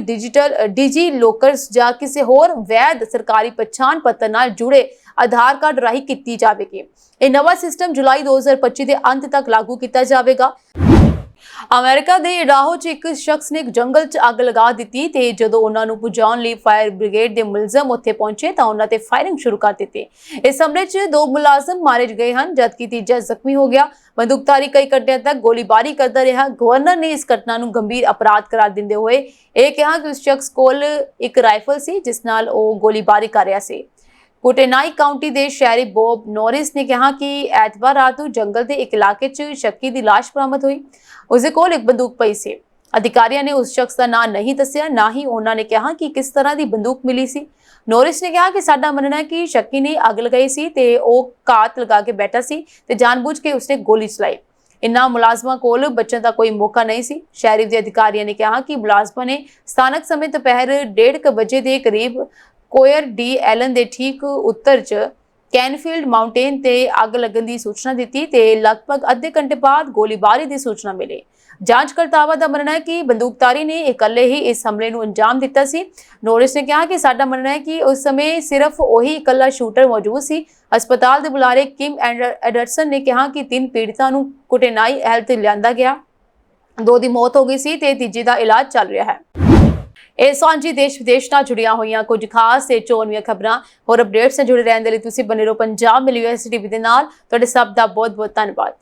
ਡਿਜੀ ਲੋਕਰਸ ਜਾਂ ਕਿਸੇ ਹੋਰ ਵੈਧ ਸਰਕਾਰੀ ਪਛਾਣ ਪੱਤਰ ਨਾਲ ਜੁੜੇ ਆਧਾਰ ਕਾਰਡ ਰਾਹੀਂ ਕੀਤੀ ਜਾਵੇਗੀ। ਇਹ ਨਵਾਂ ਸਿਸਟਮ ਜੁਲਾਈ 2025 ਦੇ ਅੰਤ ਤੱਕ ਲਾਗੂ ਕੀਤਾ ਜਾਵੇਗਾ। ਅਮਰੀਕਾ ਦੇ ਇਡਾਹੋ 'ਚ ਇੱਕ ਸ਼ਖਸ ਨੇ ਇੱਕ ਜੰਗਲ 'ਚ ਅੱਗ ਲਗਾ ਦਿੱਤੀ ਤੇ ਜਦੋਂ ਉਹਨਾਂ ਨੂੰ ਬੁਝਾਉਣ ਲਈ ਫਾਇਰ ਬ੍ਰਿਗੇਡ ਦੇ ਮੁਲਜ਼ਮ ਉੱਥੇ ਪਹੁੰਚੇ ਤਾਂ ਉਹਨਾਂ ਤੇ ਫਾਇਰਿੰਗ ਸ਼ੁਰੂ ਕਰ ਦਿੱਤੀ। ਇਸ ਹਮਲੇ 'ਚ 2 ਮੁਲਾਜ਼ਮ ਮਾਰੇ ਗਏ ਹਨ, ਜਦਕਿ ਤੀਜਾ ਜ਼ਖਮੀ ਹੋ ਗਿਆ। ਬੰਦੂਕਧਾਰੀ ਕਈ ਘੰਟਿਆਂ ਤੱਕ ਗੋਲੀਬਾਰੀ ਕਰਦਾ ਰਿਹਾ। ਗਵਰਨਰ ਨੇ ਇਸ ਘਟਨਾ ਨੂੰ ਗੰਭੀਰ ਅਪਰਾਧ ਕਰਾਰ ਦਿੰਦੇ ਹੋਏ ਇਹ ਕਿਹਾ ਕਿ ਉਸ ਸ਼ਖਸ ਕੋਲ ਇੱਕ ਰਾਈਫਲ ਸੀ ਜਿਸ ਨਾਲ ਉਹ ਗੋਲੀਬਾਰੀ ਕਰ ਰਿਹਾ ਸੀ। ਕੁਟੇਨਾਈ ਕਾਉਂਟੀ ਦੇ ਸ਼ਹਿਰੀ ਬੌਬ ਨੋਰਿਸ ਨੇ ਕਿਹਾ ਕਿ ਐਤਵਾਰ ਰਾਤ ਨੂੰ ਜੰਗਲ ਦੇ ਇੱਕ ਇਲਾਕੇ 'ਚ ਸ਼ੱਕੀ ਦੀ ਲਾਸ਼ ਬਰਾਮਦ ਹੋਈ। ਉਸ ਦੇ ਕੋਲ ਇੱਕ ਬੰਦੂਕ ਪਈ ਸੀ। ਅਧਿਕਾਰੀਆਂ ਨੇ ਉਸ ਸ਼ਖਸ ਦਾ ਨਾਂ ਨਹੀਂ ਦੱਸਿਆ, ਨਾ ਹੀ ਉਹਨਾਂ ਨੇ ਕਿਹਾ ਕਿ ਕਿਸ ਤਰ੍ਹਾਂ ਦੀ ਬੰਦੂਕ ਮਿਲੀ ਸੀ। ਨੋਰਿਸ ਨੇ ਕਿਹਾ ਕਿ ਸਾਡਾ ਮੰਨਣਾ ਹੈ ਕਿ ਸ਼ੱਕੀ ਨੇ ਅੱਗ ਲਗਾਈ ਸੀ ਤੇ ਉਹ ਘਾਤ ਲਗਾ ਕੇ ਬੈਠਾ ਸੀ ਤੇ ਜਾਣਬੁੱਝ ਕੇ ਉਸਨੇ ਗੋਲੀ ਚਲਾਈ। ਇਨ੍ਹਾਂ ਮੁਲਾਜ਼ਮਾਂ ਕੋਲ ਬਚਣ ਦਾ ਕੋਈ ਮੌਕਾ ਨਹੀਂ ਸੀ। ਸ਼ਹਿਰੀ ਦੇ ਅਧਿਕਾਰੀਆਂ ਨੇ ਕਿਹਾ ਕਿ ਮੁਲਾਜ਼ਮਾਂ ਨੇ ਸਥਾਨਕ ਸਮੇਂ ਦੁਪਹਿਰ 1:30 ਵਜੇ ਦੇ ਕਰੀਬ ਕੋਇਰ ਡੀ ਐਲਨ ਦੇ ਠੀਕ ਉੱਤਰ 'ਚ ਕੈਨਫੀਲਡ ਮਾਊਂਟੇਨ ਤੇ ਅੱਗ ਲੱਗਣ ਦੀ ਸੂਚਨਾ ਦਿੱਤੀ ਤੇ ਲਗਭਗ ਅੱਧੇ ਘੰਟੇ ਬਾਅਦ ਗੋਲੀਬਾਰੀ ਦੀ ਸੂਚਨਾ ਮਿਲੀ। ਜਾਂਚਕਰਤਾਵਾਂ ਦਾ ਮੰਨਣਾ ਹੈ ਕਿ ਬੰਦੂਕਧਾਰੀ ਨੇ ਇਕੱਲੇ ਹੀ ਇਸ ਹਮਲੇ ਨੂੰ ਅੰਜਾਮ ਦਿੱਤਾ ਸੀ। ਨੋਰਿਸ ਨੇ ਕਿਹਾ ਕਿ ਸਾਡਾ ਮੰਨਣਾ ਹੈ ਕਿ ਉਸ ਸਮੇਂ ਸਿਰਫ ਉਹੀ ਇਕੱਲਾ ਸ਼ੂਟਰ ਮੌਜੂਦ ਸੀ। ਹਸਪਤਾਲ ਦੇ ਬੁਲਾਰੇ ਕਿਮ ਐਂਡਰਸਨ ਨੇ ਕਿਹਾ ਕਿ 3 ਪੀੜਤਾਂ ਨੂੰ ਕੁਟੇਨਾਈ ਹੈਲਥ ਲਿਆਂਦਾ ਗਿਆ। 2 ਦੀ ਮੌਤ ਹੋ ਗਈ ਸੀ ਤੇ ਤੀਜੇ ਦਾ ਇਲਾਜ ਚੱਲ ਰਿਹਾ ਹੈ। ਇਹ ਸਾਂਝੀ ਦੇਸ਼ ਵਿਦੇਸ਼ ਨਾਲ ਜੁੜੀਆਂ ਹੋਈਆਂ ਕੁਝ ਖਾਸ ਤੇ ਚੋਣਵੀਆਂ ਖਬਰਾਂ ਹੋਰ ਅਪਡੇਟਸ ਨਾਲ ਜੁੜੇ ਰਹਿਣ ਦੇ ਲਈ ਤੁਸੀਂ ਬਣੇ ਰਹੋ ਪੰਜਾਬ ਮਿਲ ਯੂਐਸਟੀ ਟੀਵੀ ਦੇ ਨਾਲ। ਤੁਹਾਡੇ ਸਭ ਦਾ ਬਹੁਤ ਬਹੁਤ ਧੰਨਵਾਦ।